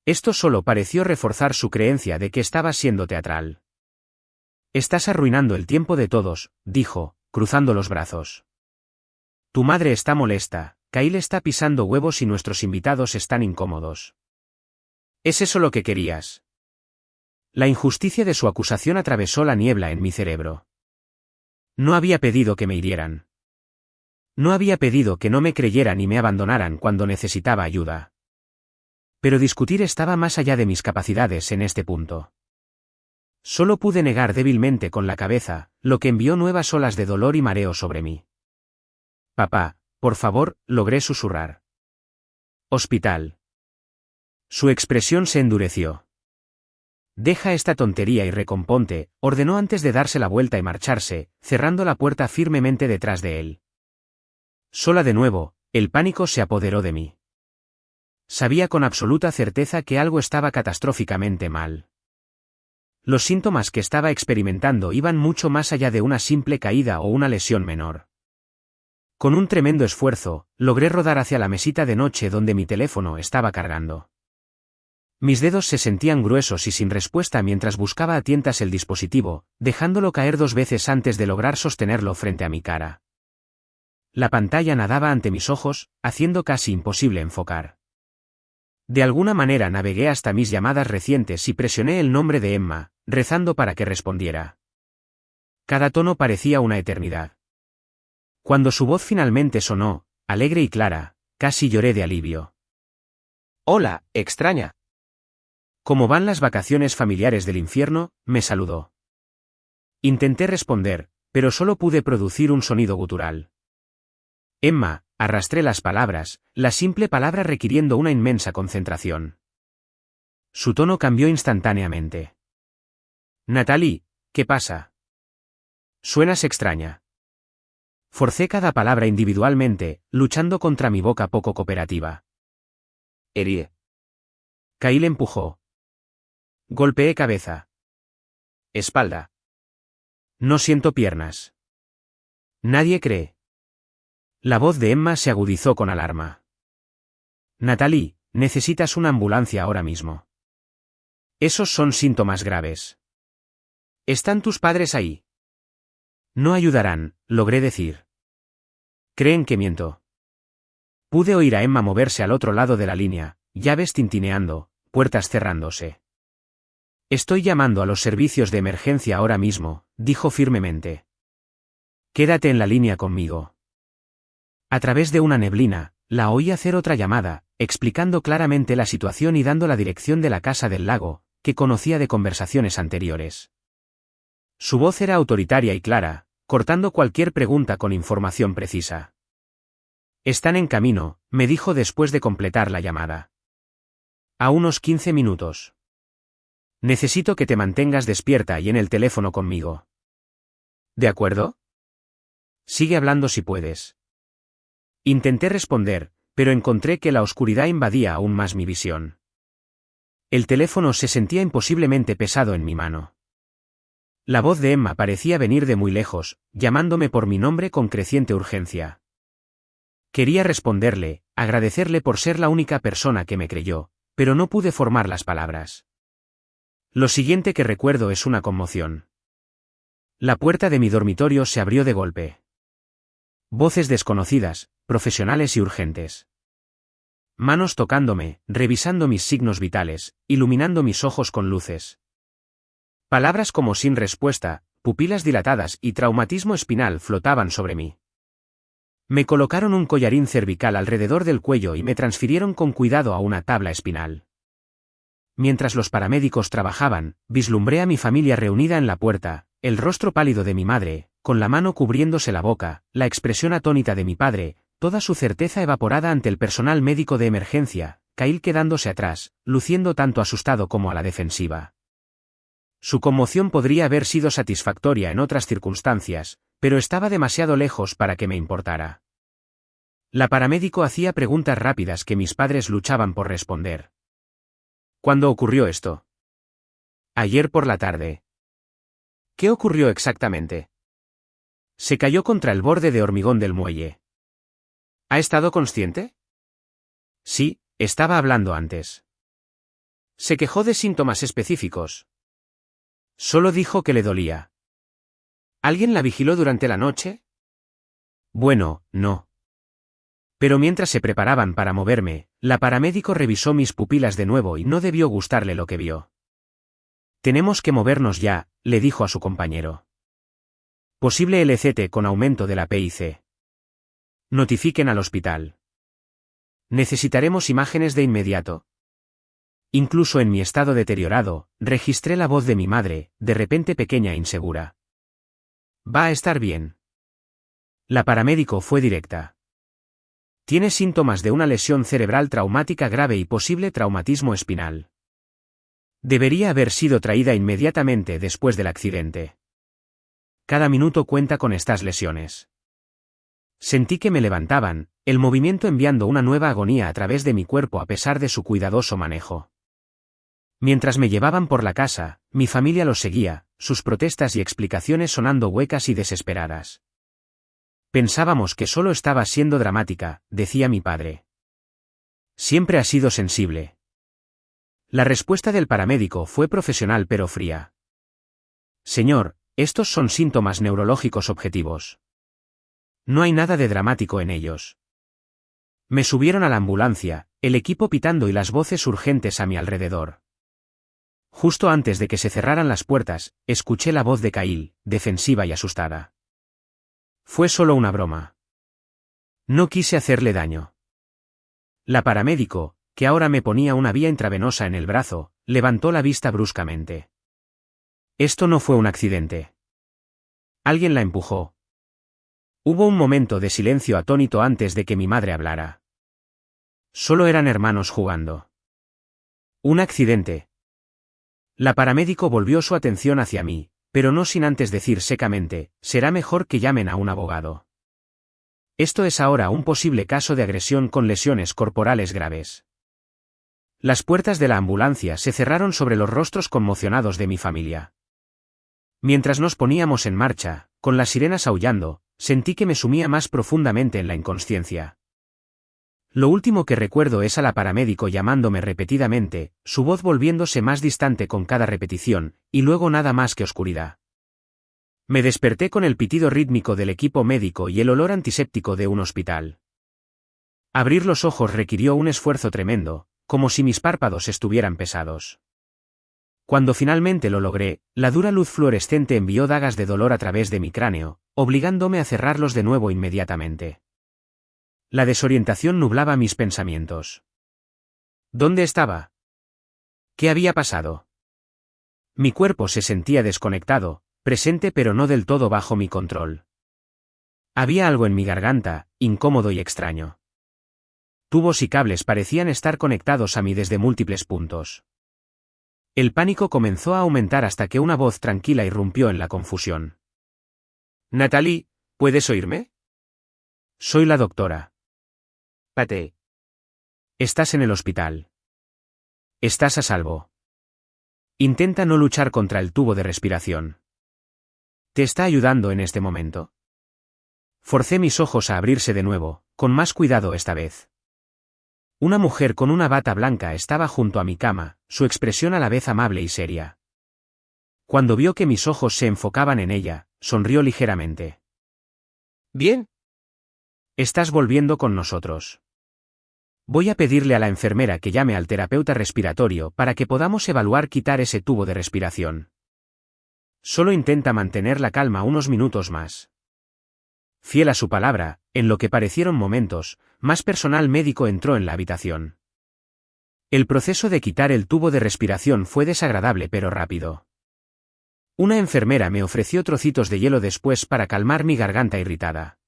Esto solo pareció reforzar su creencia de que estaba siendo teatral. Estás arruinando el tiempo de todos, dijo, cruzando los brazos. Tu madre está molesta, Kyle está pisando huevos y nuestros invitados están incómodos. ¿Es eso lo que querías? La injusticia de su acusación atravesó la niebla en mi cerebro. No había pedido que me hirieran. No había pedido que no me creyeran y me abandonaran cuando necesitaba ayuda. Pero discutir estaba más allá de mis capacidades en este punto. Solo pude negar débilmente con la cabeza, lo que envió nuevas olas de dolor y mareo sobre mí. Papá, por favor, logré susurrar. Hospital. Su expresión se endureció. Deja esta tontería y recomponte, ordenó antes de darse la vuelta y marcharse, cerrando la puerta firmemente detrás de él. Sola de nuevo, el pánico se apoderó de mí. Sabía con absoluta certeza que algo estaba catastróficamente mal. Los síntomas que estaba experimentando iban mucho más allá de una simple caída o una lesión menor. Con un tremendo esfuerzo, logré rodar hacia la mesita de noche donde mi teléfono estaba cargando. Mis dedos se sentían gruesos y sin respuesta mientras buscaba a tientas el dispositivo, dejándolo caer 2 veces antes de lograr sostenerlo frente a mi cara. La pantalla nadaba ante mis ojos, haciendo casi imposible enfocar. De alguna manera navegué hasta mis llamadas recientes y presioné el nombre de Emma, rezando para que respondiera. Cada tono parecía una eternidad. Cuando su voz finalmente sonó, alegre y clara, casi lloré de alivio. «Hola, extraña». «¿Cómo van las vacaciones familiares del infierno?», me saludó. Intenté responder, pero solo pude producir un sonido gutural. Emma, arrastré las palabras, la simple palabra requiriendo una inmensa concentración. Su tono cambió instantáneamente. «Natalie, ¿qué pasa? Suenas extraña». Forcé cada palabra individualmente, luchando contra mi boca poco cooperativa. «Herí». Kyle empujó. Golpeé cabeza. Espalda. No siento piernas. Nadie cree. La voz de Emma se agudizó con alarma. «Natalie, necesitas una ambulancia ahora mismo. Esos son síntomas graves. ¿Están tus padres ahí?» «No ayudarán», logré decir. «Creen que miento». Pude oír a Emma moverse al otro lado de la línea, llaves tintineando, puertas cerrándose. «Estoy llamando a los servicios de emergencia ahora mismo», dijo firmemente. «Quédate en la línea conmigo». A través de una neblina, la oí hacer otra llamada, explicando claramente la situación y dando la dirección de la casa del lago, que conocía de conversaciones anteriores. Su voz era autoritaria y clara, cortando cualquier pregunta con información precisa. «Están en camino», me dijo después de completar la llamada. «A unos 15 minutos. Necesito que te mantengas despierta y en el teléfono conmigo». «¿De acuerdo? Sigue hablando si puedes». Intenté responder, pero encontré que la oscuridad invadía aún más mi visión. El teléfono se sentía imposiblemente pesado en mi mano. La voz de Emma parecía venir de muy lejos, llamándome por mi nombre con creciente urgencia. Quería responderle, agradecerle por ser la única persona que me creyó, pero no pude formar las palabras. Lo siguiente que recuerdo es una conmoción. La puerta de mi dormitorio se abrió de golpe. Voces desconocidas, profesionales y urgentes. Manos tocándome, revisando mis signos vitales, iluminando mis ojos con luces. Palabras como sin respuesta, pupilas dilatadas y traumatismo espinal flotaban sobre mí. Me colocaron un collarín cervical alrededor del cuello y me transfirieron con cuidado a una tabla espinal. Mientras los paramédicos trabajaban, vislumbré a mi familia reunida en la puerta, el rostro pálido de mi madre, con la mano cubriéndose la boca, la expresión atónita de mi padre, toda su certeza evaporada ante el personal médico de emergencia, Kyle quedándose atrás, luciendo tanto asustado como a la defensiva. Su conmoción podría haber sido satisfactoria en otras circunstancias, pero estaba demasiado lejos para que me importara. La paramédico hacía preguntas rápidas que mis padres luchaban por responder. ¿Cuándo ocurrió esto? Ayer por la tarde. ¿Qué ocurrió exactamente? Se cayó contra el borde de hormigón del muelle. ¿Ha estado consciente? Sí, estaba hablando antes. ¿Se quejó de síntomas específicos? Solo dijo que le dolía. ¿Alguien la vigiló durante la noche? Bueno, no. Pero mientras se preparaban para moverme, la paramédico revisó mis pupilas de nuevo y no debió gustarle lo que vio. «Tenemos que movernos ya», le dijo a su compañero. «Posible LCT con aumento de la PIC. Notifiquen al hospital. Necesitaremos imágenes de inmediato». Incluso en mi estado deteriorado, registré la voz de mi madre, de repente pequeña e insegura. «Va a estar bien». La paramédico fue directa. «Tiene síntomas de una lesión cerebral traumática grave y posible traumatismo espinal. Debería haber sido traída inmediatamente después del accidente. Cada minuto cuenta con estas lesiones. Sentí que me levantaban, el movimiento enviando una nueva agonía a través de mi cuerpo a pesar de su cuidadoso manejo. Mientras me llevaban por la casa, mi familia los seguía, sus protestas y explicaciones sonando huecas y desesperadas. Pensábamos que solo estaba siendo dramática, decía mi padre. Siempre ha sido sensible. La respuesta del paramédico fue profesional pero fría. Señor, estos son síntomas neurológicos objetivos. No hay nada de dramático en ellos. Me subieron a la ambulancia, el equipo pitando y las voces urgentes a mi alrededor. Justo antes de que se cerraran las puertas, escuché la voz de Kyle, defensiva y asustada. Fue solo una broma. No quise hacerle daño. La paramédico, que ahora me ponía una vía intravenosa en el brazo, levantó la vista bruscamente. Esto no fue un accidente. Alguien la empujó. Hubo un momento de silencio atónito antes de que mi madre hablara. Solo eran hermanos jugando. Un accidente. La paramédico volvió su atención hacia mí, pero no sin antes decir secamente, será mejor que llamen a un abogado. Esto es ahora un posible caso de agresión con lesiones corporales graves. Las puertas de la ambulancia se cerraron sobre los rostros conmocionados de mi familia. Mientras nos poníamos en marcha, con las sirenas aullando, sentí que me sumía más profundamente en la inconsciencia. Lo último que recuerdo es a la paramédico llamándome repetidamente, su voz volviéndose más distante con cada repetición, y luego nada más que oscuridad. Me desperté con el pitido rítmico del equipo médico y el olor antiséptico de un hospital. Abrir los ojos requirió un esfuerzo tremendo, como si mis párpados estuvieran pesados. Cuando finalmente lo logré, la dura luz fluorescente envió dagas de dolor a través de mi cráneo, obligándome a cerrarlos de nuevo inmediatamente. La desorientación nublaba mis pensamientos. ¿Dónde estaba? ¿Qué había pasado? Mi cuerpo se sentía desconectado, presente pero no del todo bajo mi control. Había algo en mi garganta, incómodo y extraño. Tubos y cables parecían estar conectados a mí desde múltiples puntos. El pánico comenzó a aumentar hasta que una voz tranquila irrumpió en la confusión. Natalie, ¿puedes oírme? Soy la doctora. Pate. Estás en el hospital. Estás a salvo. Intenta no luchar contra el tubo de respiración. ¿Te está ayudando en este momento? Forcé mis ojos a abrirse de nuevo, con más cuidado esta vez. Una mujer con una bata blanca estaba junto a mi cama, su expresión a la vez amable y seria. Cuando vio que mis ojos se enfocaban en ella, sonrió ligeramente. Bien. Estás volviendo con nosotros. Voy a pedirle a la enfermera que llame al terapeuta respiratorio para que podamos evaluar quitar ese tubo de respiración. Solo intenta mantener la calma unos minutos más. Fiel a su palabra, en lo que parecieron momentos, más personal médico entró en la habitación. El proceso de quitar el tubo de respiración fue desagradable pero rápido. Una enfermera me ofreció trocitos de hielo después para calmar mi garganta irritada.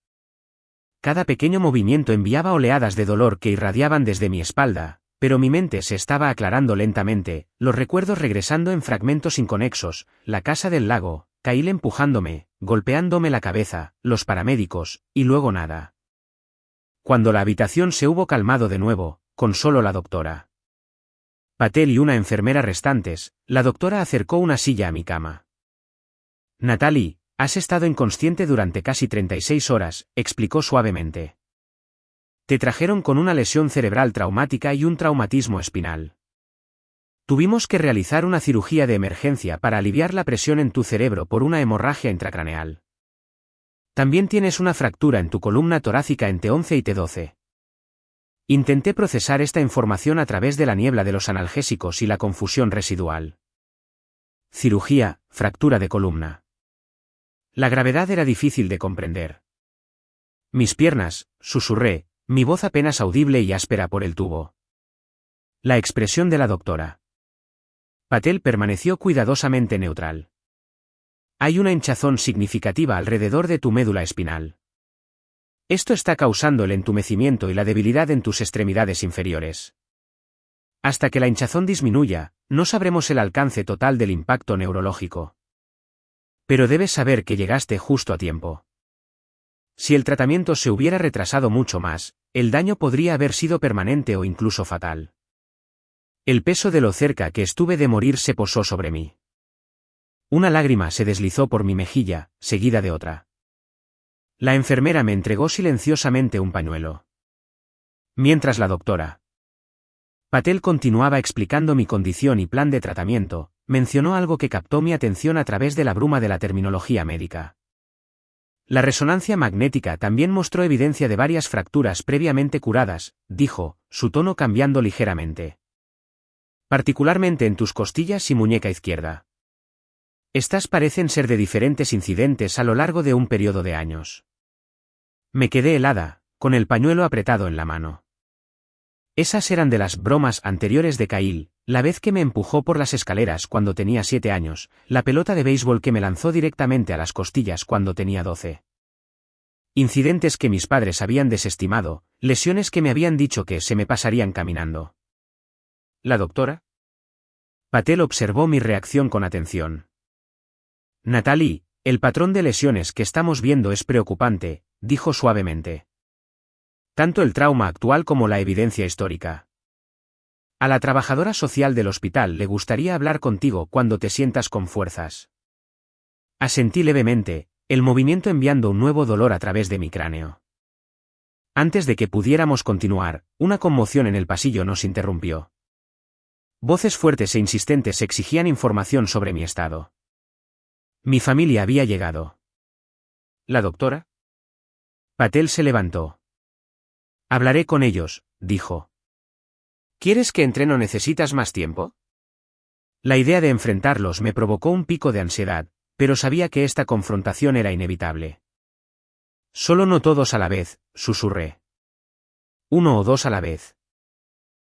Cada pequeño movimiento enviaba oleadas de dolor que irradiaban desde mi espalda, pero mi mente se estaba aclarando lentamente, los recuerdos regresando en fragmentos inconexos, la casa del lago, Kyle empujándome, golpeándome la cabeza, los paramédicos, y luego nada. Cuando la habitación se hubo calmado de nuevo, con solo la doctora Patel y una enfermera restantes, la doctora acercó una silla a mi cama. Natalie, has estado inconsciente durante casi 36 horas, explicó suavemente. Te trajeron con una lesión cerebral traumática y un traumatismo espinal. Tuvimos que realizar una cirugía de emergencia para aliviar la presión en tu cerebro por una hemorragia intracraneal. También tienes una fractura en tu columna torácica en T11 y T12. Intenté procesar esta información a través de la niebla de los analgésicos y la confusión residual. Cirugía, fractura de columna. La gravedad era difícil de comprender. Mis piernas, susurré, mi voz apenas audible y áspera por el tubo. La expresión de la doctora Patel permaneció cuidadosamente neutral. Hay una hinchazón significativa alrededor de tu médula espinal. Esto está causando el entumecimiento y la debilidad en tus extremidades inferiores. Hasta que la hinchazón disminuya, no sabremos el alcance total del impacto neurológico. Pero debes saber que llegaste justo a tiempo. Si el tratamiento se hubiera retrasado mucho más, el daño podría haber sido permanente o incluso fatal. El peso de lo cerca que estuve de morir se posó sobre mí. Una lágrima se deslizó por mi mejilla, seguida de otra. La enfermera me entregó silenciosamente un pañuelo. Mientras la doctora Patel continuaba explicando mi condición y plan de tratamiento, mencionó algo que captó mi atención a través de la bruma de la terminología médica. La resonancia magnética también mostró evidencia de varias fracturas previamente curadas, dijo, su tono cambiando ligeramente. Particularmente en tus costillas y muñeca izquierda. Estas parecen ser de diferentes incidentes a lo largo de un periodo de años. Me quedé helada, con el pañuelo apretado en la mano. Esas eran de las bromas anteriores de Kyle, la vez que me empujó por las escaleras cuando tenía 7 años, la pelota de béisbol que me lanzó directamente a las costillas cuando tenía 12. Incidentes que mis padres habían desestimado, lesiones que me habían dicho que se me pasarían caminando. ¿La doctora? Patel observó mi reacción con atención. Natalie, el patrón de lesiones que estamos viendo es preocupante, dijo suavemente. Tanto el trauma actual como la evidencia histórica. A la trabajadora social del hospital le gustaría hablar contigo cuando te sientas con fuerzas. Asentí levemente, el movimiento enviando un nuevo dolor a través de mi cráneo. Antes de que pudiéramos continuar, una conmoción en el pasillo nos interrumpió. Voces fuertes e insistentes exigían información sobre mi estado. Mi familia había llegado. ¿La doctora? Patel se levantó. Hablaré con ellos, dijo. ¿Quieres que entrene o necesitas más tiempo? La idea de enfrentarlos me provocó un pico de ansiedad, pero sabía que esta confrontación era inevitable. Solo no todos a la vez, susurré. 1 o 2 a la vez.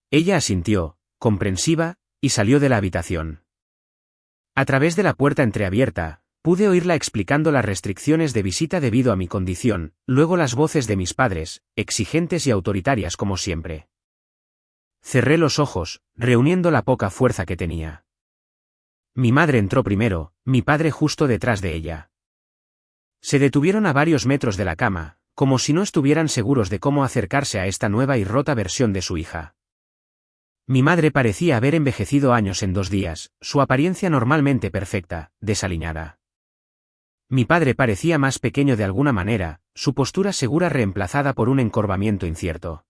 Ella asintió, comprensiva, y salió de la habitación. A través de la puerta entreabierta, pude oírla explicando las restricciones de visita debido a mi condición, luego las voces de mis padres, exigentes y autoritarias como siempre. Cerré los ojos, reuniendo la poca fuerza que tenía. Mi madre entró primero, mi padre justo detrás de ella. Se detuvieron a varios metros de la cama, como si no estuvieran seguros de cómo acercarse a esta nueva y rota versión de su hija. Mi madre parecía haber envejecido años en 2 días, su apariencia normalmente perfecta, desaliñada. Mi padre parecía más pequeño de alguna manera, su postura segura reemplazada por un encorvamiento incierto.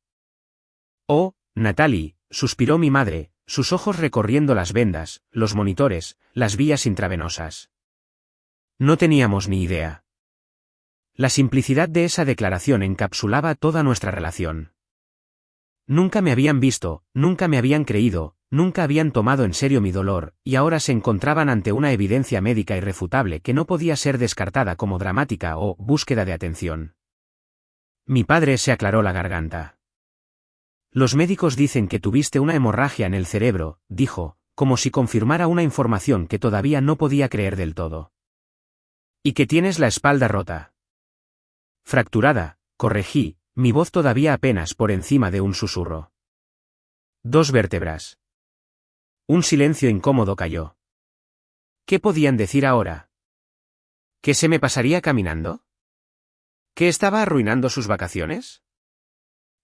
Oh, Natalie, suspiró mi madre, sus ojos recorriendo las vendas, los monitores, las vías intravenosas. No teníamos ni idea. La simplicidad de esa declaración encapsulaba toda nuestra relación. Nunca me habían visto, nunca me habían creído, nunca habían tomado en serio mi dolor, y ahora se encontraban ante una evidencia médica irrefutable que no podía ser descartada como dramática o búsqueda de atención. Mi padre se aclaró la garganta. Los médicos dicen que tuviste una hemorragia en el cerebro, dijo, como si confirmara una información que todavía no podía creer del todo. Y que tienes la espalda rota. Fracturada, corregí, mi voz todavía apenas por encima de un susurro. 2 vértebras. Un silencio incómodo cayó. ¿Qué podían decir ahora? ¿Que se me pasaría caminando? ¿Que estaba arruinando sus vacaciones?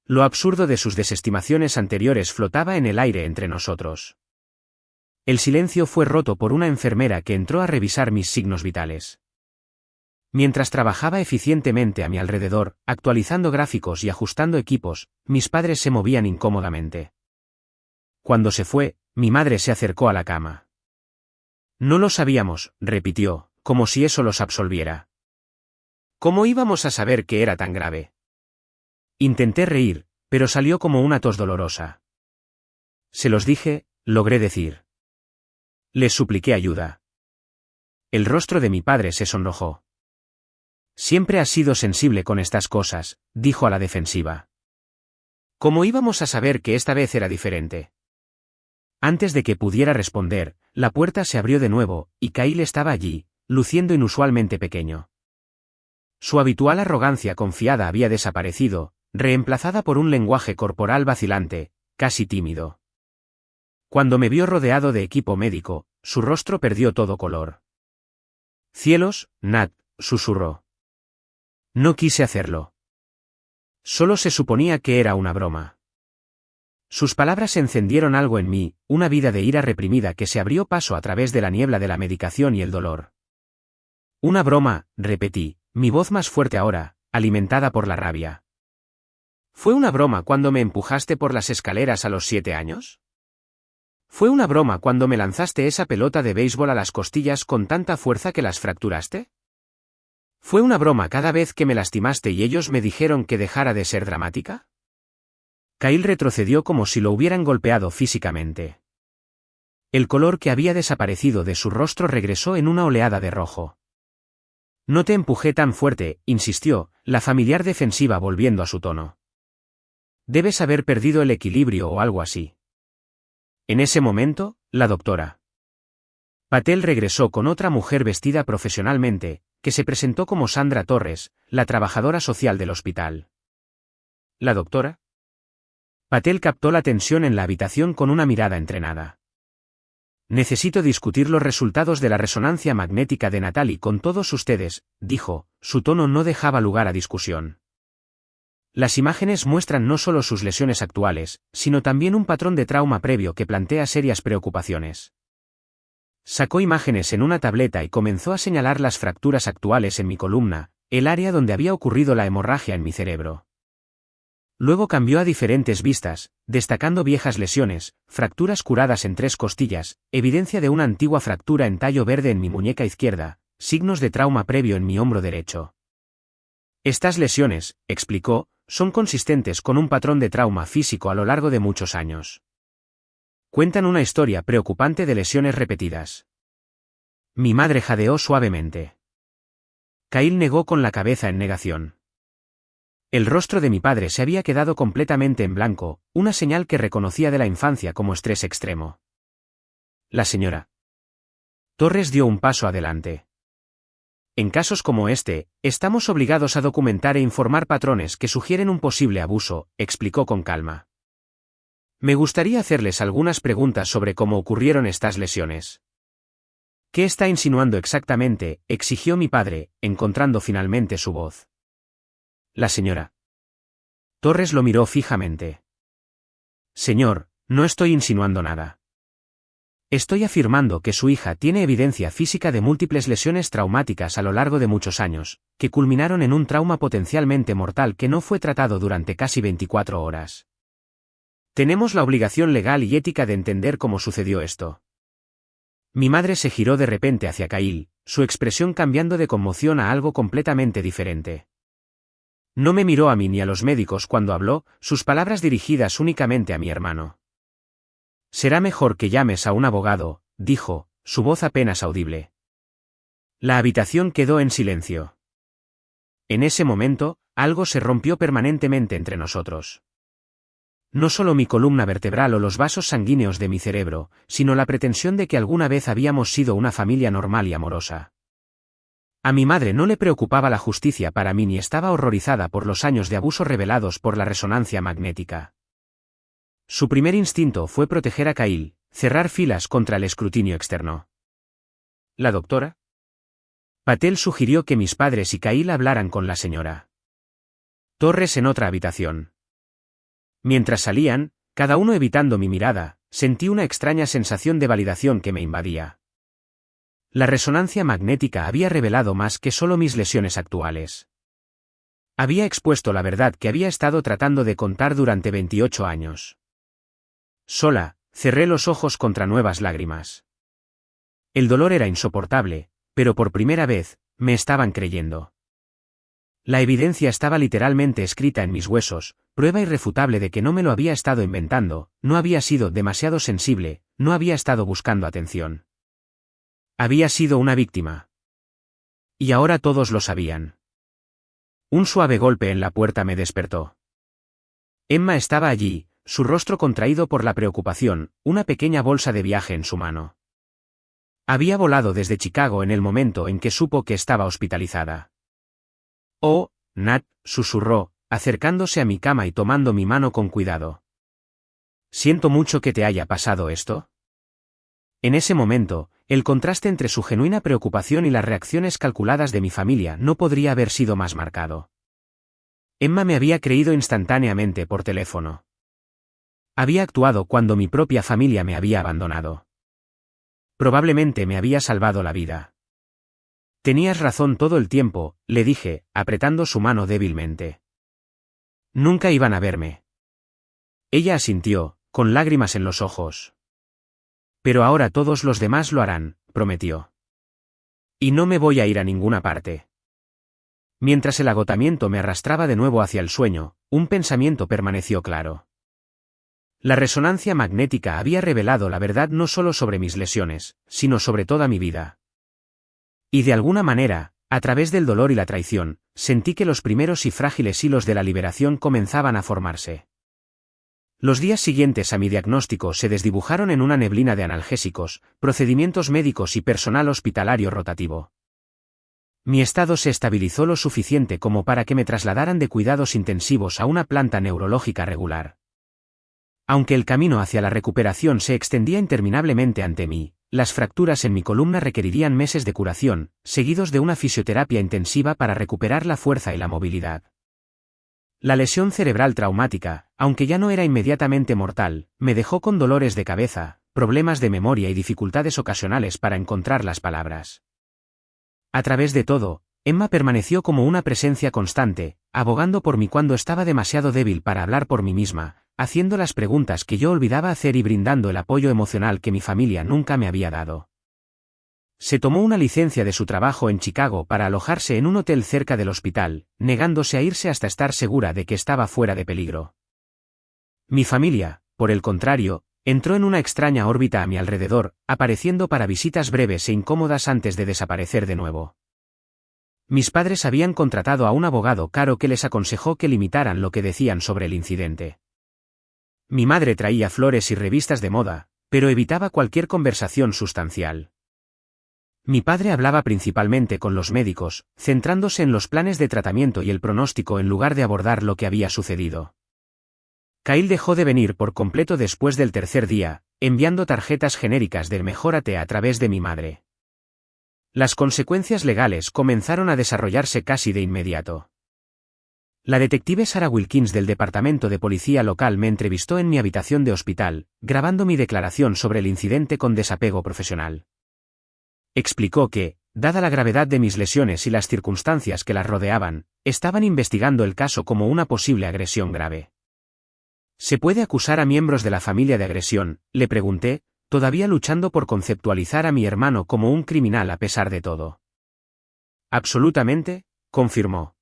Lo absurdo de sus desestimaciones anteriores flotaba en el aire entre nosotros. El silencio fue roto por una enfermera que entró a revisar mis signos vitales. Mientras trabajaba eficientemente a mi alrededor, actualizando gráficos y ajustando equipos, mis padres se movían incómodamente. Cuando se fue, mi madre se acercó a la cama. No lo sabíamos, repitió, como si eso los absolviera. ¿Cómo íbamos a saber que era tan grave? Intenté reír, pero salió como una tos dolorosa. Se los dije, logré decir. Les supliqué ayuda. El rostro de mi padre se sonrojó. Siempre has sido sensible con estas cosas, dijo a la defensiva. ¿Cómo íbamos a saber que esta vez era diferente? Antes de que pudiera responder, la puerta se abrió de nuevo, y Kyle estaba allí, luciendo inusualmente pequeño. Su habitual arrogancia confiada había desaparecido, reemplazada por un lenguaje corporal vacilante, casi tímido. Cuando me vio rodeado de equipo médico, su rostro perdió todo color. «Cielos, Nat», susurró. No quise hacerlo. Solo se suponía que era una broma. Sus palabras encendieron algo en mí, una vida de ira reprimida que se abrió paso a través de la niebla de la medicación y el dolor. Una broma, repetí, mi voz más fuerte ahora, alimentada por la rabia. ¿Fue una broma cuando me empujaste por las escaleras a los 7 años? ¿Fue una broma cuando me lanzaste esa pelota de béisbol a las costillas con tanta fuerza que las fracturaste? ¿Fue una broma cada vez que me lastimaste y ellos me dijeron que dejara de ser dramática? Kyle retrocedió como si lo hubieran golpeado físicamente. El color que había desaparecido de su rostro regresó en una oleada de rojo. No te empujé tan fuerte, insistió, la familiar defensiva volviendo a su tono. Debes haber perdido el equilibrio o algo así. En ese momento, la doctora Patel regresó con otra mujer vestida profesionalmente, que se presentó como Sandra Torres, la trabajadora social del hospital. ¿La doctora? Patel captó la tensión en la habitación con una mirada entrenada. Necesito discutir los resultados de la resonancia magnética de Natalie con todos ustedes, dijo, su tono no dejaba lugar a discusión. Las imágenes muestran no solo sus lesiones actuales, sino también un patrón de trauma previo que plantea serias preocupaciones. Sacó imágenes en una tableta y comenzó a señalar las fracturas actuales en mi columna, el área donde había ocurrido la hemorragia en mi cerebro. Luego cambió a diferentes vistas, destacando viejas lesiones, fracturas curadas en 3 costillas, evidencia de una antigua fractura en tallo verde en mi muñeca izquierda, signos de trauma previo en mi hombro derecho. Estas lesiones, explicó, son consistentes con un patrón de trauma físico a lo largo de muchos años. Cuentan una historia preocupante de lesiones repetidas. Mi madre jadeó suavemente. Kyle negó con la cabeza en negación. El rostro de mi padre se había quedado completamente en blanco, una señal que reconocía de la infancia como estrés extremo. La señora Torres dio un paso adelante. En casos como este, estamos obligados a documentar e informar patrones que sugieren un posible abuso, explicó con calma. Me gustaría hacerles algunas preguntas sobre cómo ocurrieron estas lesiones. ¿Qué está insinuando exactamente?, exigió mi padre, encontrando finalmente su voz. La señora Torres lo miró fijamente. Señor, no estoy insinuando nada. Estoy afirmando que su hija tiene evidencia física de múltiples lesiones traumáticas a lo largo de muchos años, que culminaron en un trauma potencialmente mortal que no fue tratado durante casi 24 horas. Tenemos la obligación legal y ética de entender cómo sucedió esto. Mi madre se giró de repente hacia Kyle, su expresión cambiando de conmoción a algo completamente diferente. No me miró a mí ni a los médicos cuando habló, sus palabras dirigidas únicamente a mi hermano. Será mejor que llames a un abogado, dijo, su voz apenas audible. La habitación quedó en silencio. En ese momento, algo se rompió permanentemente entre nosotros. No solo mi columna vertebral o los vasos sanguíneos de mi cerebro, sino la pretensión de que alguna vez habíamos sido una familia normal y amorosa. A mi madre no le preocupaba la justicia para mí ni estaba horrorizada por los años de abuso revelados por la resonancia magnética. Su primer instinto fue proteger a Kyle, cerrar filas contra el escrutinio externo. ¿La doctora? Patel sugirió que mis padres y Kyle hablaran con la señora Torres en otra habitación. Mientras salían, cada uno evitando mi mirada, sentí una extraña sensación de validación que me invadía. La resonancia magnética había revelado más que solo mis lesiones actuales. Había expuesto la verdad que había estado tratando de contar durante 28 años. Sola, cerré los ojos contra nuevas lágrimas. El dolor era insoportable, pero por primera vez, me estaban creyendo. La evidencia estaba literalmente escrita en mis huesos, prueba irrefutable de que no me lo había estado inventando, no había sido demasiado sensible, no había estado buscando atención. Había sido una víctima. Y ahora todos lo sabían. Un suave golpe en la puerta me despertó. Emma estaba allí, su rostro contraído por la preocupación, una pequeña bolsa de viaje en su mano. Había volado desde Chicago en el momento en que supo que estaba hospitalizada. Oh, Nat, susurró, acercándose a mi cama y tomando mi mano con cuidado. Siento mucho que te haya pasado esto. En ese momento, el contraste entre su genuina preocupación y las reacciones calculadas de mi familia no podría haber sido más marcado. Emma me había creído instantáneamente por teléfono. Había actuado cuando mi propia familia me había abandonado. Probablemente me había salvado la vida. Tenías razón todo el tiempo, le dije, apretando su mano débilmente. Nunca iban a verme. Ella asintió, con lágrimas en los ojos. Pero ahora todos los demás lo harán, prometió. Y no me voy a ir a ninguna parte. Mientras el agotamiento me arrastraba de nuevo hacia el sueño, un pensamiento permaneció claro. La resonancia magnética había revelado la verdad no solo sobre mis lesiones, sino sobre toda mi vida. Y de alguna manera, a través del dolor y la traición, sentí que los primeros y frágiles hilos de la liberación comenzaban a formarse. Los días siguientes a mi diagnóstico se desdibujaron en una neblina de analgésicos, procedimientos médicos y personal hospitalario rotativo. Mi estado se estabilizó lo suficiente como para que me trasladaran de cuidados intensivos a una planta neurológica regular. Aunque el camino hacia la recuperación se extendía interminablemente ante mí, las fracturas en mi columna requerirían meses de curación, seguidos de una fisioterapia intensiva para recuperar la fuerza y la movilidad. La lesión cerebral traumática, aunque ya no era inmediatamente mortal, me dejó con dolores de cabeza, problemas de memoria y dificultades ocasionales para encontrar las palabras. A través de todo, Emma permaneció como una presencia constante, abogando por mí cuando estaba demasiado débil para hablar por mí misma, haciendo las preguntas que yo olvidaba hacer y brindando el apoyo emocional que mi familia nunca me había dado. Se tomó una licencia de su trabajo en Chicago para alojarse en un hotel cerca del hospital, negándose a irse hasta estar segura de que estaba fuera de peligro. Mi familia, por el contrario, entró en una extraña órbita a mi alrededor, apareciendo para visitas breves e incómodas antes de desaparecer de nuevo. Mis padres habían contratado a un abogado caro que les aconsejó que limitaran lo que decían sobre el incidente. Mi madre traía flores y revistas de moda, pero evitaba cualquier conversación sustancial. Mi padre hablaba principalmente con los médicos, centrándose en los planes de tratamiento y el pronóstico en lugar de abordar lo que había sucedido. Kyle dejó de venir por completo después del tercer día, enviando tarjetas genéricas de mejórate a través de mi madre. Las consecuencias legales comenzaron a desarrollarse casi de inmediato. La detective Sarah Wilkins del Departamento de Policía local me entrevistó en mi habitación de hospital, grabando mi declaración sobre el incidente con desapego profesional. Explicó que, dada la gravedad de mis lesiones y las circunstancias que las rodeaban, estaban investigando el caso como una posible agresión grave. ¿Se puede acusar a miembros de la familia de agresión?, le pregunté, todavía luchando por conceptualizar a mi hermano como un criminal a pesar de todo. Absolutamente, confirmó.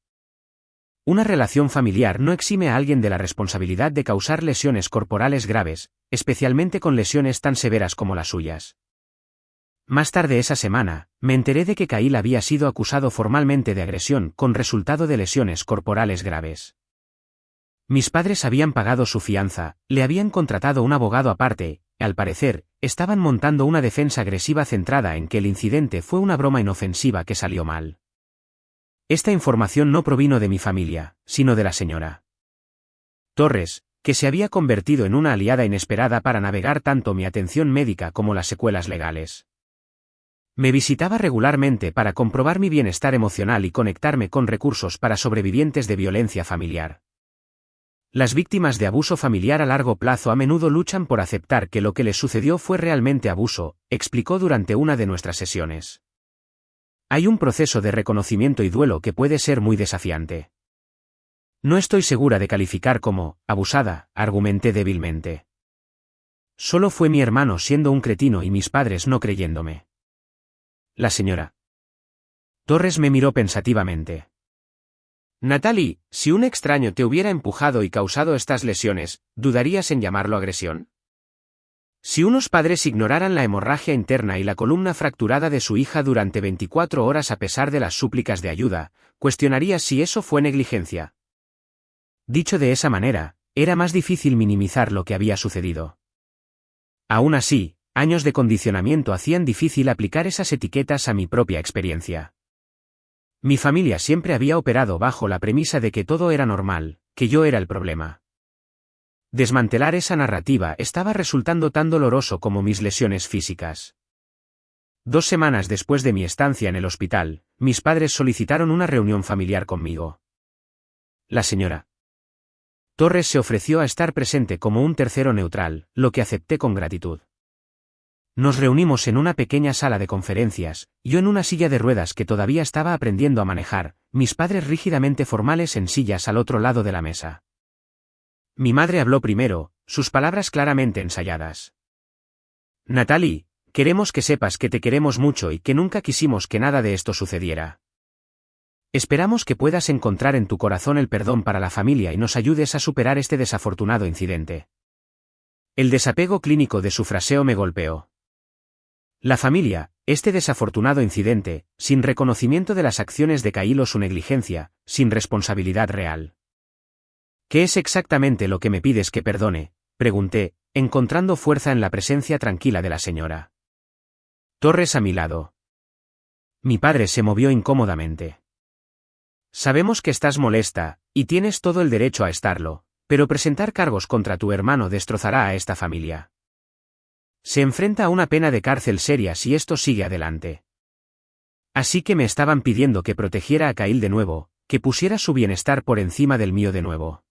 Una relación familiar no exime a alguien de la responsabilidad de causar lesiones corporales graves, especialmente con lesiones tan severas como las suyas. Más tarde esa semana, me enteré de que Kyle había sido acusado formalmente de agresión con resultado de lesiones corporales graves. Mis padres habían pagado su fianza, le habían contratado un abogado aparte, y al parecer, estaban montando una defensa agresiva centrada en que el incidente fue una broma inofensiva que salió mal. Esta información no provino de mi familia, sino de la señora Torres, que se había convertido en una aliada inesperada para navegar tanto mi atención médica como las secuelas legales. Me visitaba regularmente para comprobar mi bienestar emocional y conectarme con recursos para sobrevivientes de violencia familiar. Las víctimas de abuso familiar a largo plazo a menudo luchan por aceptar que lo que les sucedió fue realmente abuso, explicó durante una de nuestras sesiones. Hay un proceso de reconocimiento y duelo que puede ser muy desafiante. No estoy segura de calificar como abusada, argumenté débilmente. Solo fue mi hermano siendo un cretino y mis padres no creyéndome. La señora Torres me miró pensativamente. Natalie, si un extraño te hubiera empujado y causado estas lesiones, ¿dudarías en llamarlo agresión? Si unos padres ignoraran la hemorragia interna y la columna fracturada de su hija durante 24 horas a pesar de las súplicas de ayuda, ¿cuestionarías si eso fue negligencia? Dicho de esa manera, era más difícil minimizar lo que había sucedido. Aún así, años de condicionamiento hacían difícil aplicar esas etiquetas a mi propia experiencia. Mi familia siempre había operado bajo la premisa de que todo era normal, que yo era el problema. Desmantelar esa narrativa estaba resultando tan doloroso como mis lesiones físicas. 2 semanas después de mi estancia en el hospital, mis padres solicitaron una reunión familiar conmigo. La señora Torres se ofreció a estar presente como un tercero neutral, lo que acepté con gratitud. Nos reunimos en una pequeña sala de conferencias, yo en una silla de ruedas que todavía estaba aprendiendo a manejar, mis padres rígidamente formales en sillas al otro lado de la mesa. Mi madre habló primero, sus palabras claramente ensayadas. Natalie, queremos que sepas que te queremos mucho y que nunca quisimos que nada de esto sucediera. Esperamos que puedas encontrar en tu corazón el perdón para la familia y nos ayudes a superar este desafortunado incidente. El desapego clínico de su fraseo me golpeó. La familia, este desafortunado incidente, sin reconocimiento de las acciones de Kyle o su negligencia, sin responsabilidad real. ¿Qué es exactamente lo que me pides que perdone?, pregunté, encontrando fuerza en la presencia tranquila de la señora Torres a mi lado. Mi padre se movió incómodamente. Sabemos que estás molesta, y tienes todo el derecho a estarlo, pero presentar cargos contra tu hermano destrozará a esta familia. Se enfrenta a una pena de cárcel seria si esto sigue adelante. Así que me estaban pidiendo que protegiera a Kyle de nuevo, que pusiera su bienestar por encima del mío de nuevo.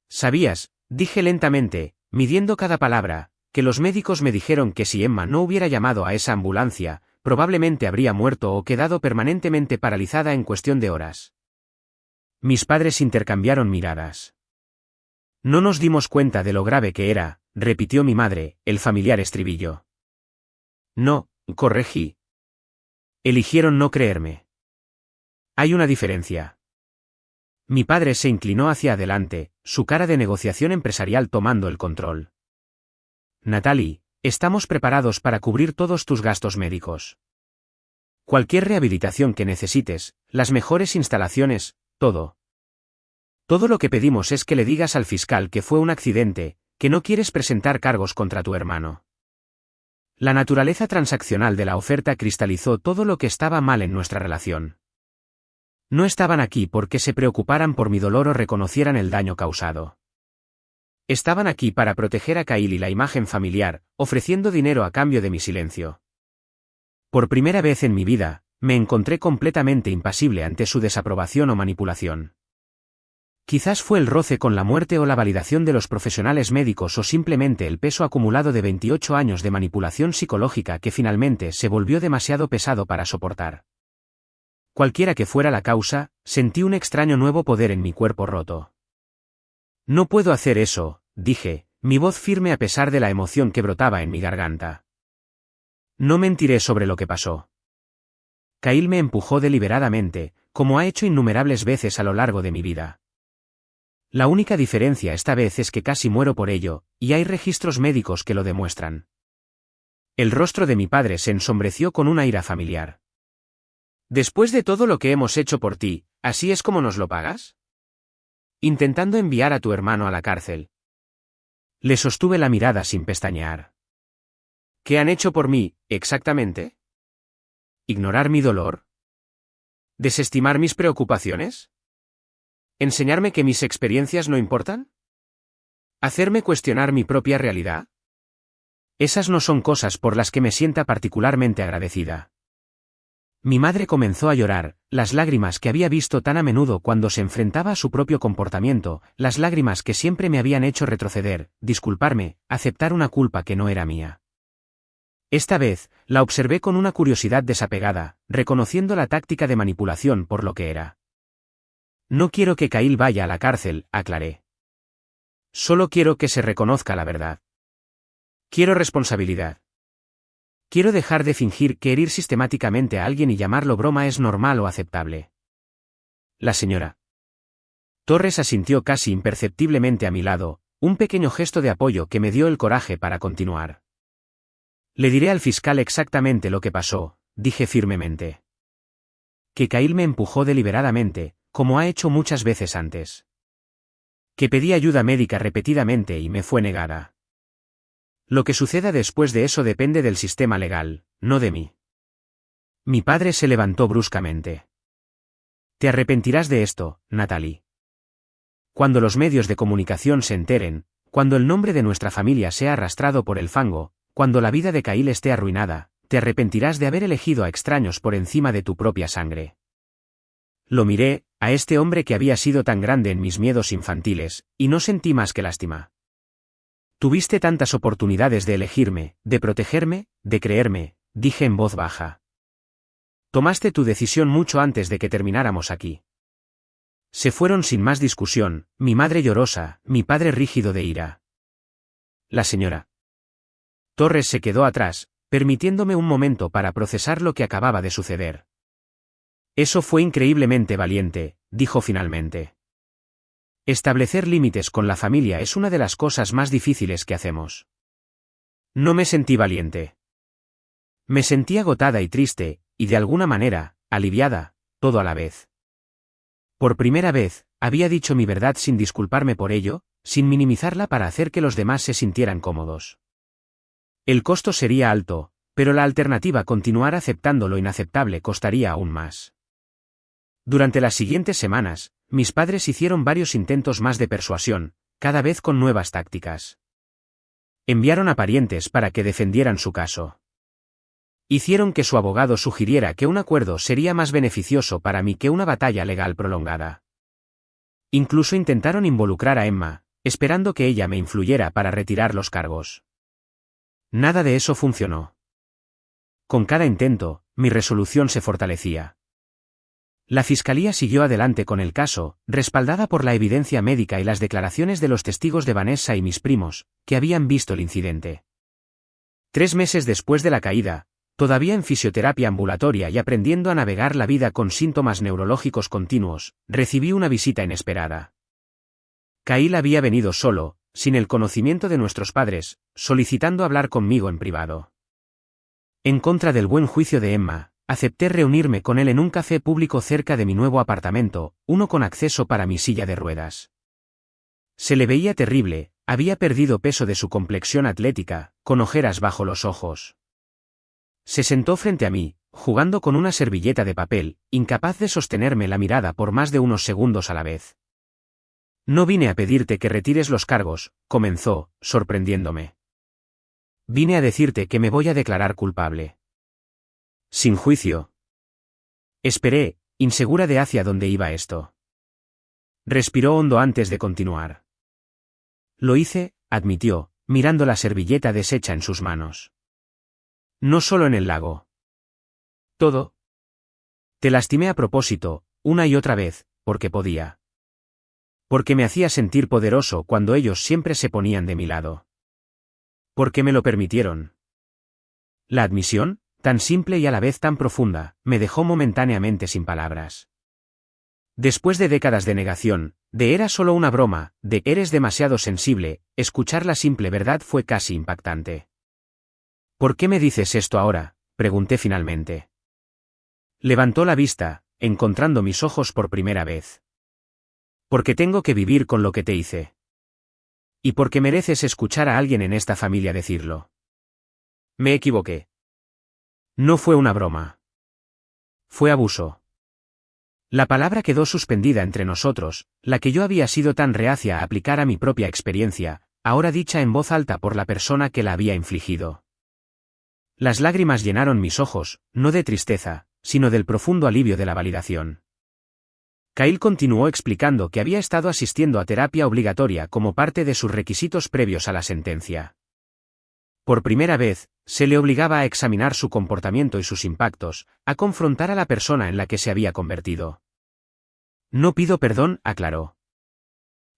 Sabías, dije lentamente, midiendo cada palabra, que los médicos me dijeron que si Emma no hubiera llamado a esa ambulancia, probablemente habría muerto o quedado permanentemente paralizada en cuestión de horas. Mis padres intercambiaron miradas. No nos dimos cuenta de lo grave que era, repitió mi madre, el familiar estribillo. No, corregí. Eligieron no creerme. Hay una diferencia. Mi padre se inclinó hacia adelante, su cara de negociación empresarial tomando el control. Natalie, estamos preparados para cubrir todos tus gastos médicos. Cualquier rehabilitación que necesites, las mejores instalaciones, todo. Todo lo que pedimos es que le digas al fiscal que fue un accidente, que no quieres presentar cargos contra tu hermano. La naturaleza transaccional de la oferta cristalizó todo lo que estaba mal en nuestra relación. No estaban aquí porque se preocuparan por mi dolor o reconocieran el daño causado. Estaban aquí para proteger a Kyle y la imagen familiar, ofreciendo dinero a cambio de mi silencio. Por primera vez en mi vida, me encontré completamente impasible ante su desaprobación o manipulación. Quizás fue el roce con la muerte o la validación de los profesionales médicos o simplemente el peso acumulado de 28 años de manipulación psicológica que finalmente se volvió demasiado pesado para soportar. Cualquiera que fuera la causa, sentí un extraño nuevo poder en mi cuerpo roto. No puedo hacer eso, dije, mi voz firme a pesar de la emoción que brotaba en mi garganta. No mentiré sobre lo que pasó. Kyle me empujó deliberadamente, como ha hecho innumerables veces a lo largo de mi vida. La única diferencia esta vez es que casi muero por ello, y hay registros médicos que lo demuestran. El rostro de mi padre se ensombreció con una ira familiar. Después de todo lo que hemos hecho por ti, ¿así es como nos lo pagas? Intentando enviar a tu hermano a la cárcel. Le sostuve la mirada sin pestañear. ¿Qué han hecho por mí, exactamente? ¿Ignorar mi dolor? ¿Desestimar mis preocupaciones? ¿Enseñarme que mis experiencias no importan? ¿Hacerme cuestionar mi propia realidad? Esas no son cosas por las que me sienta particularmente agradecida. Mi madre comenzó a llorar, las lágrimas que había visto tan a menudo cuando se enfrentaba a su propio comportamiento, las lágrimas que siempre me habían hecho retroceder, disculparme, aceptar una culpa que no era mía. Esta vez, la observé con una curiosidad desapegada, reconociendo la táctica de manipulación por lo que era. No quiero que Kyle vaya a la cárcel, aclaré. Solo quiero que se reconozca la verdad. Quiero responsabilidad. Quiero dejar de fingir que herir sistemáticamente a alguien y llamarlo broma es normal o aceptable. La señora Torres asintió casi imperceptiblemente a mi lado, un pequeño gesto de apoyo que me dio el coraje para continuar. Le diré al fiscal exactamente lo que pasó, dije firmemente. Que Kyle me empujó deliberadamente, como ha hecho muchas veces antes. Que pedí ayuda médica repetidamente y me fue negada. Lo que suceda después de eso depende del sistema legal, no de mí. Mi padre se levantó bruscamente. Te arrepentirás de esto, Natalie. Cuando los medios de comunicación se enteren, Cuando el nombre de nuestra familia sea arrastrado por el fango, cuando la vida de Kyle esté arruinada, te arrepentirás de haber elegido a extraños por encima de tu propia sangre. Lo miré, a este hombre que había sido tan grande en mis miedos infantiles, y no sentí más que lástima. Tuviste tantas oportunidades de elegirme, de protegerme, de creerme, dije en voz baja. Tomaste tu decisión mucho antes de que termináramos aquí. Se fueron sin más discusión, mi madre llorosa, mi padre rígido de ira. La señora Torres se quedó atrás, permitiéndome un momento para procesar lo que acababa de suceder. Eso fue increíblemente valiente, dijo finalmente. Establecer límites con la familia es una de las cosas más difíciles que hacemos. No me sentí valiente. Me sentí agotada y triste, y de alguna manera, aliviada, todo a la vez. Por primera vez, había dicho mi verdad sin disculparme por ello, sin minimizarla para hacer que los demás se sintieran cómodos. El costo sería alto, pero la alternativa continuar aceptando lo inaceptable costaría aún más. Durante las siguientes semanas, mis padres hicieron varios intentos más de persuasión, cada vez con nuevas tácticas. Enviaron a parientes para que defendieran su caso. Hicieron que su abogado sugiriera que un acuerdo sería más beneficioso para mí que una batalla legal prolongada. Incluso intentaron involucrar a Emma, esperando que ella me influyera para retirar los cargos. Nada de eso funcionó. Con cada intento, mi resolución se fortalecía. La fiscalía siguió adelante con el caso, respaldada por la evidencia médica y las declaraciones de los testigos de Vanessa y mis primos, que habían visto el incidente. 3 meses después de la caída, todavía en fisioterapia ambulatoria y aprendiendo a navegar la vida con síntomas neurológicos continuos, recibí una visita inesperada. Kyle había venido solo, sin el conocimiento de nuestros padres, solicitando hablar conmigo en privado. En contra del buen juicio de Emma, acepté reunirme con él en un café público cerca de mi nuevo apartamento, uno con acceso para mi silla de ruedas. Se le veía terrible, había perdido peso de su complexión atlética, con ojeras bajo los ojos. Se sentó frente a mí, jugando con una servilleta de papel, incapaz de sostenerme la mirada por más de unos segundos a la vez. No vine a pedirte que retires los cargos, comenzó, sorprendiéndome. Vine a decirte que me voy a declarar culpable. Sin juicio. Esperé, insegura de hacia dónde iba esto. Respiró hondo antes de continuar. Lo hice, admitió, mirando la servilleta deshecha en sus manos. No solo en el lago. Todo. Te lastimé a propósito, una y otra vez, porque podía. Porque me hacía sentir poderoso cuando ellos siempre se ponían de mi lado. Porque me lo permitieron. La admisión, tan simple y a la vez tan profunda, me dejó momentáneamente sin palabras. Después de décadas de negación, de era solo una broma, de eres demasiado sensible, escuchar la simple verdad fue casi impactante. ¿Por qué me dices esto ahora?, pregunté finalmente. Levantó la vista, encontrando mis ojos por primera vez. Porque tengo que vivir con lo que te hice. Y porque mereces escuchar a alguien en esta familia decirlo. Me equivoqué. No fue una broma. Fue abuso. La palabra quedó suspendida entre nosotros, la que yo había sido tan reacia a aplicar a mi propia experiencia, ahora dicha en voz alta por la persona que la había infligido. Las lágrimas llenaron mis ojos, no de tristeza, sino del profundo alivio de la validación. Kyle continuó explicando que había estado asistiendo a terapia obligatoria como parte de sus requisitos previos a la sentencia. Por primera vez, se le obligaba a examinar su comportamiento y sus impactos, a confrontar a la persona en la que se había convertido. No pido perdón, aclaró.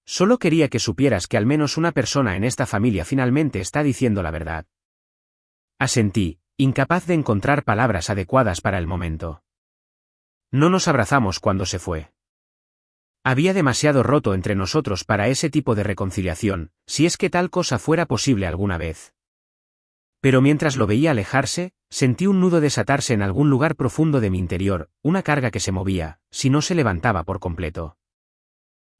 Solo quería que supieras que al menos una persona en esta familia finalmente está diciendo la verdad. Asentí, incapaz de encontrar palabras adecuadas para el momento. No nos abrazamos cuando se fue. Había demasiado roto entre nosotros para ese tipo de reconciliación, si es que tal cosa fuera posible alguna vez. Pero mientras lo veía alejarse, sentí un nudo desatarse en algún lugar profundo de mi interior, una carga que se movía, si no se levantaba por completo.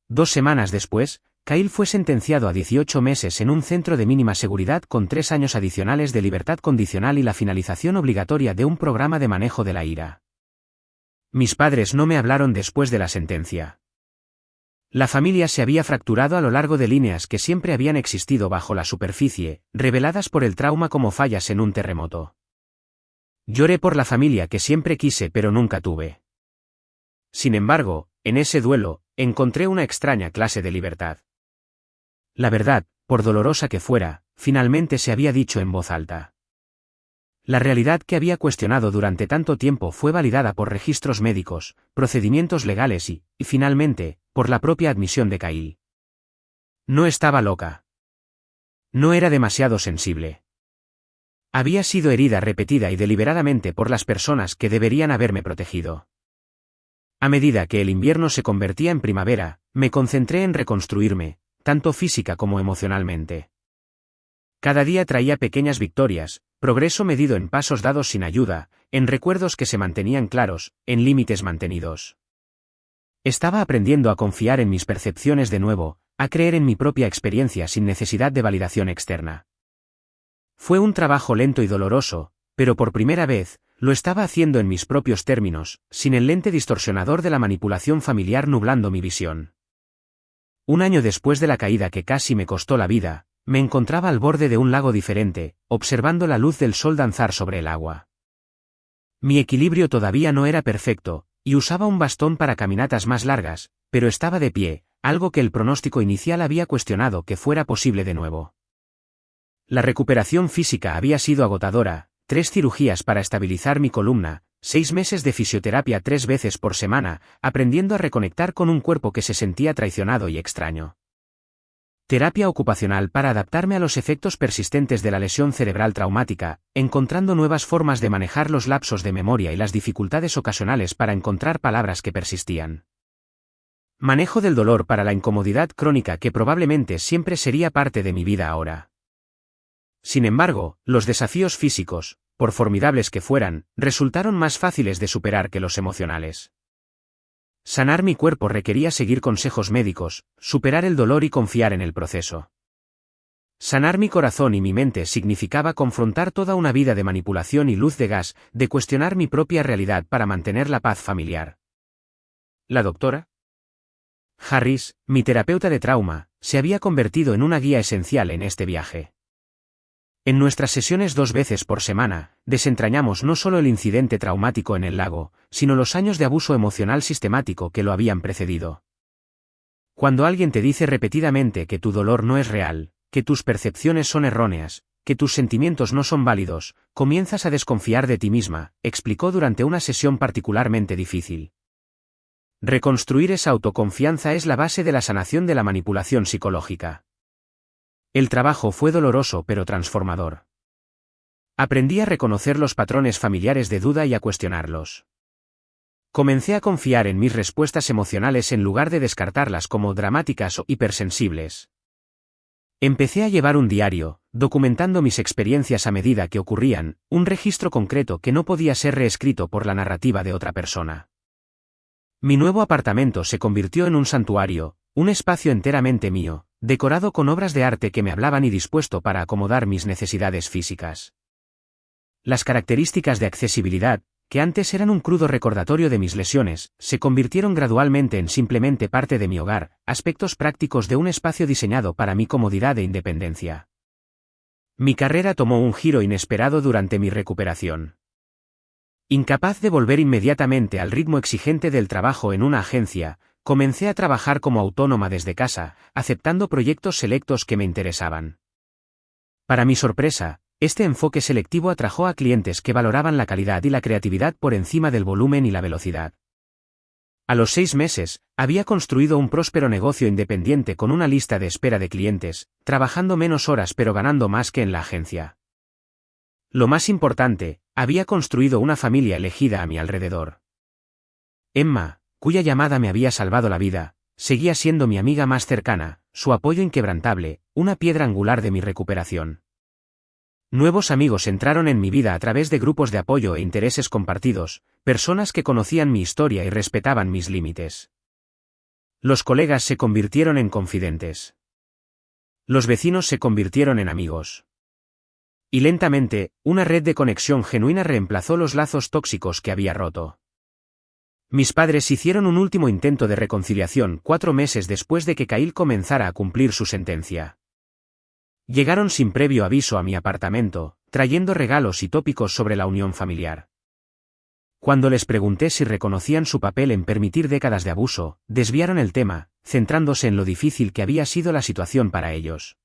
2 semanas después, Kyle fue sentenciado a 18 meses en un centro de mínima seguridad con 3 años adicionales de libertad condicional y la finalización obligatoria de un programa de manejo de la ira. Mis padres no me hablaron después de la sentencia. La familia se había fracturado a lo largo de líneas que siempre habían existido bajo la superficie, reveladas por el trauma como fallas en un terremoto. Lloré por la familia que siempre quise pero nunca tuve. Sin embargo, en ese duelo, encontré una extraña clase de libertad. La verdad, por dolorosa que fuera, finalmente se había dicho en voz alta. La realidad que había cuestionado durante tanto tiempo fue validada por registros médicos, procedimientos legales y, finalmente, por la propia admisión de Kyle. No estaba loca. No era demasiado sensible. Había sido herida repetida y deliberadamente por las personas que deberían haberme protegido. A medida que el invierno se convertía en primavera, me concentré en reconstruirme, tanto física como emocionalmente. Cada día traía pequeñas victorias, progreso medido en pasos dados sin ayuda, en recuerdos que se mantenían claros, en límites mantenidos. Estaba aprendiendo a confiar en mis percepciones de nuevo, a creer en mi propia experiencia sin necesidad de validación externa. Fue un trabajo lento y doloroso, pero por primera vez, lo estaba haciendo en mis propios términos, sin el lente distorsionador de la manipulación familiar nublando mi visión. Un año después de la caída que casi me costó la vida, me encontraba al borde de un lago diferente, observando la luz del sol danzar sobre el agua. Mi equilibrio todavía no era perfecto, y usaba un bastón para caminatas más largas, pero estaba de pie, algo que el pronóstico inicial había cuestionado que fuera posible de nuevo. La recuperación física había sido agotadora, 3 cirugías para estabilizar mi columna, 6 meses de fisioterapia 3 veces por semana, aprendiendo a reconectar con un cuerpo que se sentía traicionado y extraño. Terapia ocupacional para adaptarme a los efectos persistentes de la lesión cerebral traumática, encontrando nuevas formas de manejar los lapsos de memoria y las dificultades ocasionales para encontrar palabras que persistían. Manejo del dolor para la incomodidad crónica que probablemente siempre sería parte de mi vida ahora. Sin embargo, los desafíos físicos, por formidables que fueran, resultaron más fáciles de superar que los emocionales. Sanar mi cuerpo requería seguir consejos médicos, superar el dolor y confiar en el proceso. Sanar mi corazón y mi mente significaba confrontar toda una vida de manipulación y luz de gas, de cuestionar mi propia realidad para mantener la paz familiar. La doctora Harris, mi terapeuta de trauma, se había convertido en una guía esencial en este viaje. En nuestras sesiones 2 veces por semana, desentrañamos no solo el incidente traumático en el lago, sino los años de abuso emocional sistemático que lo habían precedido. Cuando alguien te dice repetidamente que tu dolor no es real, que tus percepciones son erróneas, que tus sentimientos no son válidos, comienzas a desconfiar de ti misma, explicó durante una sesión particularmente difícil. Reconstruir esa autoconfianza es la base de la sanación de la manipulación psicológica. El trabajo fue doloroso pero transformador. Aprendí a reconocer los patrones familiares de duda y a cuestionarlos. Comencé a confiar en mis respuestas emocionales en lugar de descartarlas como dramáticas o hipersensibles. Empecé a llevar un diario, documentando mis experiencias a medida que ocurrían, un registro concreto que no podía ser reescrito por la narrativa de otra persona. Mi nuevo apartamento se convirtió en un santuario, un espacio enteramente mío, decorado con obras de arte que me hablaban y dispuesto para acomodar mis necesidades físicas. Las características de accesibilidad, que antes eran un crudo recordatorio de mis lesiones, se convirtieron gradualmente en simplemente parte de mi hogar, aspectos prácticos de un espacio diseñado para mi comodidad e independencia. Mi carrera tomó un giro inesperado durante mi recuperación. Incapaz de volver inmediatamente al ritmo exigente del trabajo en una agencia, comencé a trabajar como autónoma desde casa, aceptando proyectos selectos que me interesaban. Para mi sorpresa, este enfoque selectivo atrajo a clientes que valoraban la calidad y la creatividad por encima del volumen y la velocidad. A los 6 meses, había construido un próspero negocio independiente con una lista de espera de clientes, trabajando menos horas pero ganando más que en la agencia. Lo más importante, había construido una familia elegida a mi alrededor. Emma, cuya llamada me había salvado la vida, seguía siendo mi amiga más cercana, su apoyo inquebrantable, una piedra angular de mi recuperación. Nuevos amigos entraron en mi vida a través de grupos de apoyo e intereses compartidos, personas que conocían mi historia y respetaban mis límites. Los colegas se convirtieron en confidentes. Los vecinos se convirtieron en amigos. Y lentamente, una red de conexión genuina reemplazó los lazos tóxicos que había roto. Mis padres hicieron un último intento de reconciliación 4 meses después de que Kyle comenzara a cumplir su sentencia. Llegaron sin previo aviso a mi apartamento, trayendo regalos y tópicos sobre la unión familiar. Cuando les pregunté si reconocían su papel en permitir décadas de abuso, desviaron el tema, centrándose en lo difícil que había sido la situación para ellos.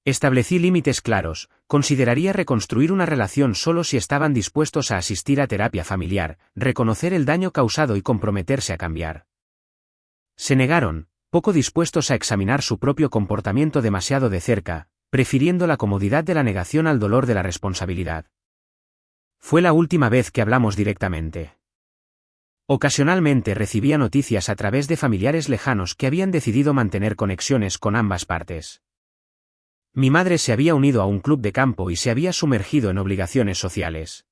Establecí límites claros, consideraría reconstruir una relación solo si estaban dispuestos a asistir a terapia familiar, reconocer el daño causado y comprometerse a cambiar. Se negaron, poco dispuestos a examinar su propio comportamiento demasiado de cerca, prefiriendo la comodidad de la negación al dolor de la responsabilidad. Fue la última vez que hablamos directamente. Ocasionalmente recibía noticias a través de familiares lejanos que habían decidido mantener conexiones con ambas partes. Mi madre se había unido a un club de campo y se había sumergido en obligaciones sociales.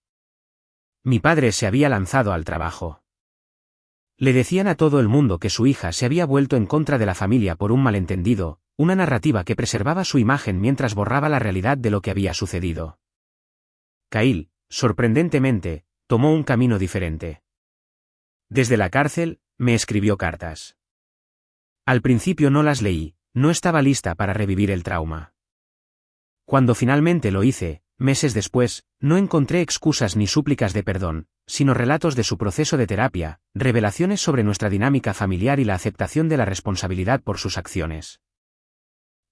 Mi padre se había lanzado al trabajo. Le decían a todo el mundo que su hija se había vuelto en contra de la familia por un malentendido, una narrativa que preservaba su imagen mientras borraba la realidad de lo que había sucedido. Kyle, sorprendentemente, tomó un camino diferente. Desde la cárcel, me escribió cartas. Al principio no las leí, no estaba lista para revivir el trauma. Cuando finalmente lo hice, meses después, no encontré excusas ni súplicas de perdón, sino relatos de su proceso de terapia, revelaciones sobre nuestra dinámica familiar y la aceptación de la responsabilidad por sus acciones.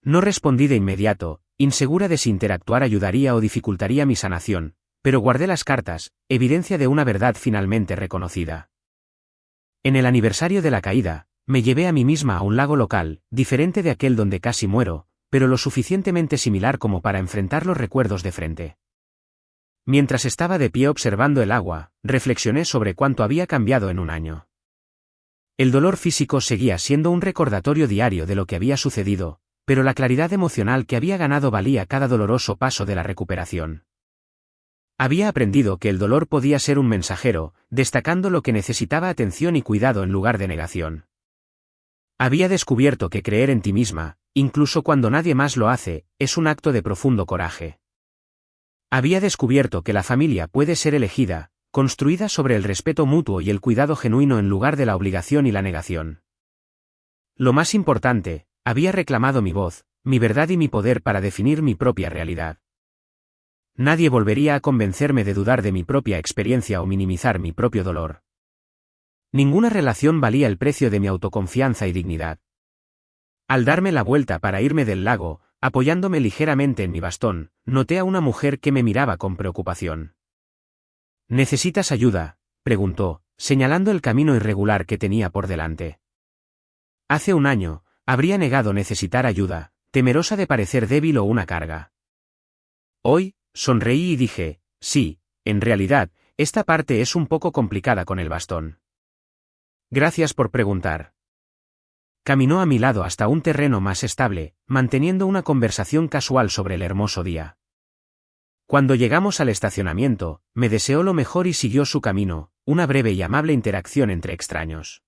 No respondí de inmediato, insegura de si interactuar ayudaría o dificultaría mi sanación, pero guardé las cartas, evidencia de una verdad finalmente reconocida. En el aniversario de la caída, me llevé a mí misma a un lago local, diferente de aquel donde casi muero, pero lo suficientemente similar como para enfrentar los recuerdos de frente. Mientras estaba de pie observando el agua, reflexioné sobre cuánto había cambiado en un año. El dolor físico seguía siendo un recordatorio diario de lo que había sucedido, pero la claridad emocional que había ganado valía cada doloroso paso de la recuperación. Había aprendido que el dolor podía ser un mensajero, destacando lo que necesitaba atención y cuidado en lugar de negación. Había descubierto que creer en ti misma, incluso cuando nadie más lo hace, es un acto de profundo coraje. Había descubierto que la familia puede ser elegida, construida sobre el respeto mutuo y el cuidado genuino en lugar de la obligación y la negación. Lo más importante, había reclamado mi voz, mi verdad y mi poder para definir mi propia realidad. Nadie volvería a convencerme de dudar de mi propia experiencia o minimizar mi propio dolor. Ninguna relación valía el precio de mi autoconfianza y dignidad. Al darme la vuelta para irme del lago, apoyándome ligeramente en mi bastón, noté a una mujer que me miraba con preocupación. ¿Necesitas ayuda?, preguntó, señalando el camino irregular que tenía por delante. Hace un año, habría negado necesitar ayuda, temerosa de parecer débil o una carga. Hoy, sonreí y dije, sí, en realidad, esta parte es un poco complicada con el bastón. Gracias por preguntar. Caminó a mi lado hasta un terreno más estable, manteniendo una conversación casual sobre el hermoso día. Cuando llegamos al estacionamiento, me deseó lo mejor y siguió su camino, una breve y amable interacción entre extraños.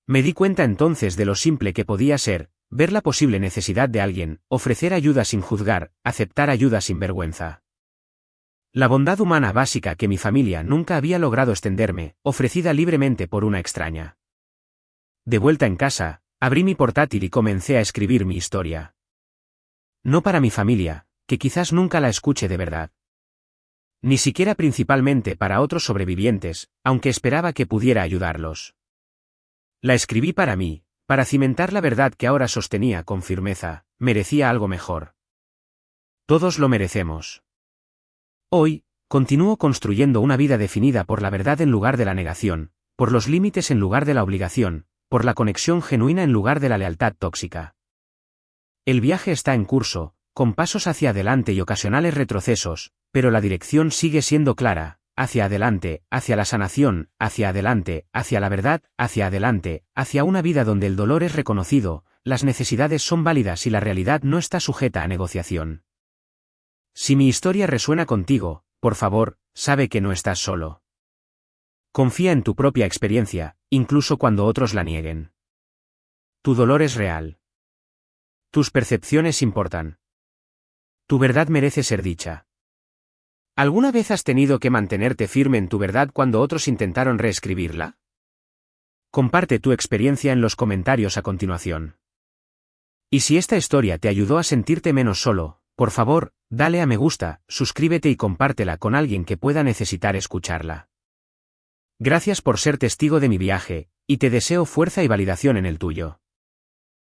Me di cuenta entonces de lo simple que podía ser, ver la posible necesidad de alguien, ofrecer ayuda sin juzgar, aceptar ayuda sin vergüenza. La bondad humana básica que mi familia nunca había logrado extenderme, ofrecida libremente por una extraña. De vuelta en casa, abrí mi portátil y comencé a escribir mi historia. No para mi familia, que quizás nunca la escuche de verdad. Ni siquiera principalmente para otros sobrevivientes, aunque esperaba que pudiera ayudarlos. La escribí para mí, para cimentar la verdad que ahora sostenía con firmeza, merecía algo mejor. Todos lo merecemos. Hoy, continúo construyendo una vida definida por la verdad en lugar de la negación, por los límites en lugar de la obligación, por la conexión genuina en lugar de la lealtad tóxica. El viaje está en curso, con pasos hacia adelante y ocasionales retrocesos, pero la dirección sigue siendo clara, hacia adelante, hacia la sanación, hacia adelante, hacia la verdad, hacia adelante, hacia una vida donde el dolor es reconocido, las necesidades son válidas y la realidad no está sujeta a negociación. Si mi historia resuena contigo, por favor, sabe que no estás solo. Confía en tu propia experiencia, incluso cuando otros la nieguen. Tu dolor es real. Tus percepciones importan. Tu verdad merece ser dicha. ¿Alguna vez has tenido que mantenerte firme en tu verdad cuando otros intentaron reescribirla? Comparte tu experiencia en los comentarios a continuación. Y si esta historia te ayudó a sentirte menos solo, por favor, dale a me gusta, suscríbete y compártela con alguien que pueda necesitar escucharla. Gracias por ser testigo de mi viaje, y te deseo fuerza y validación en el tuyo.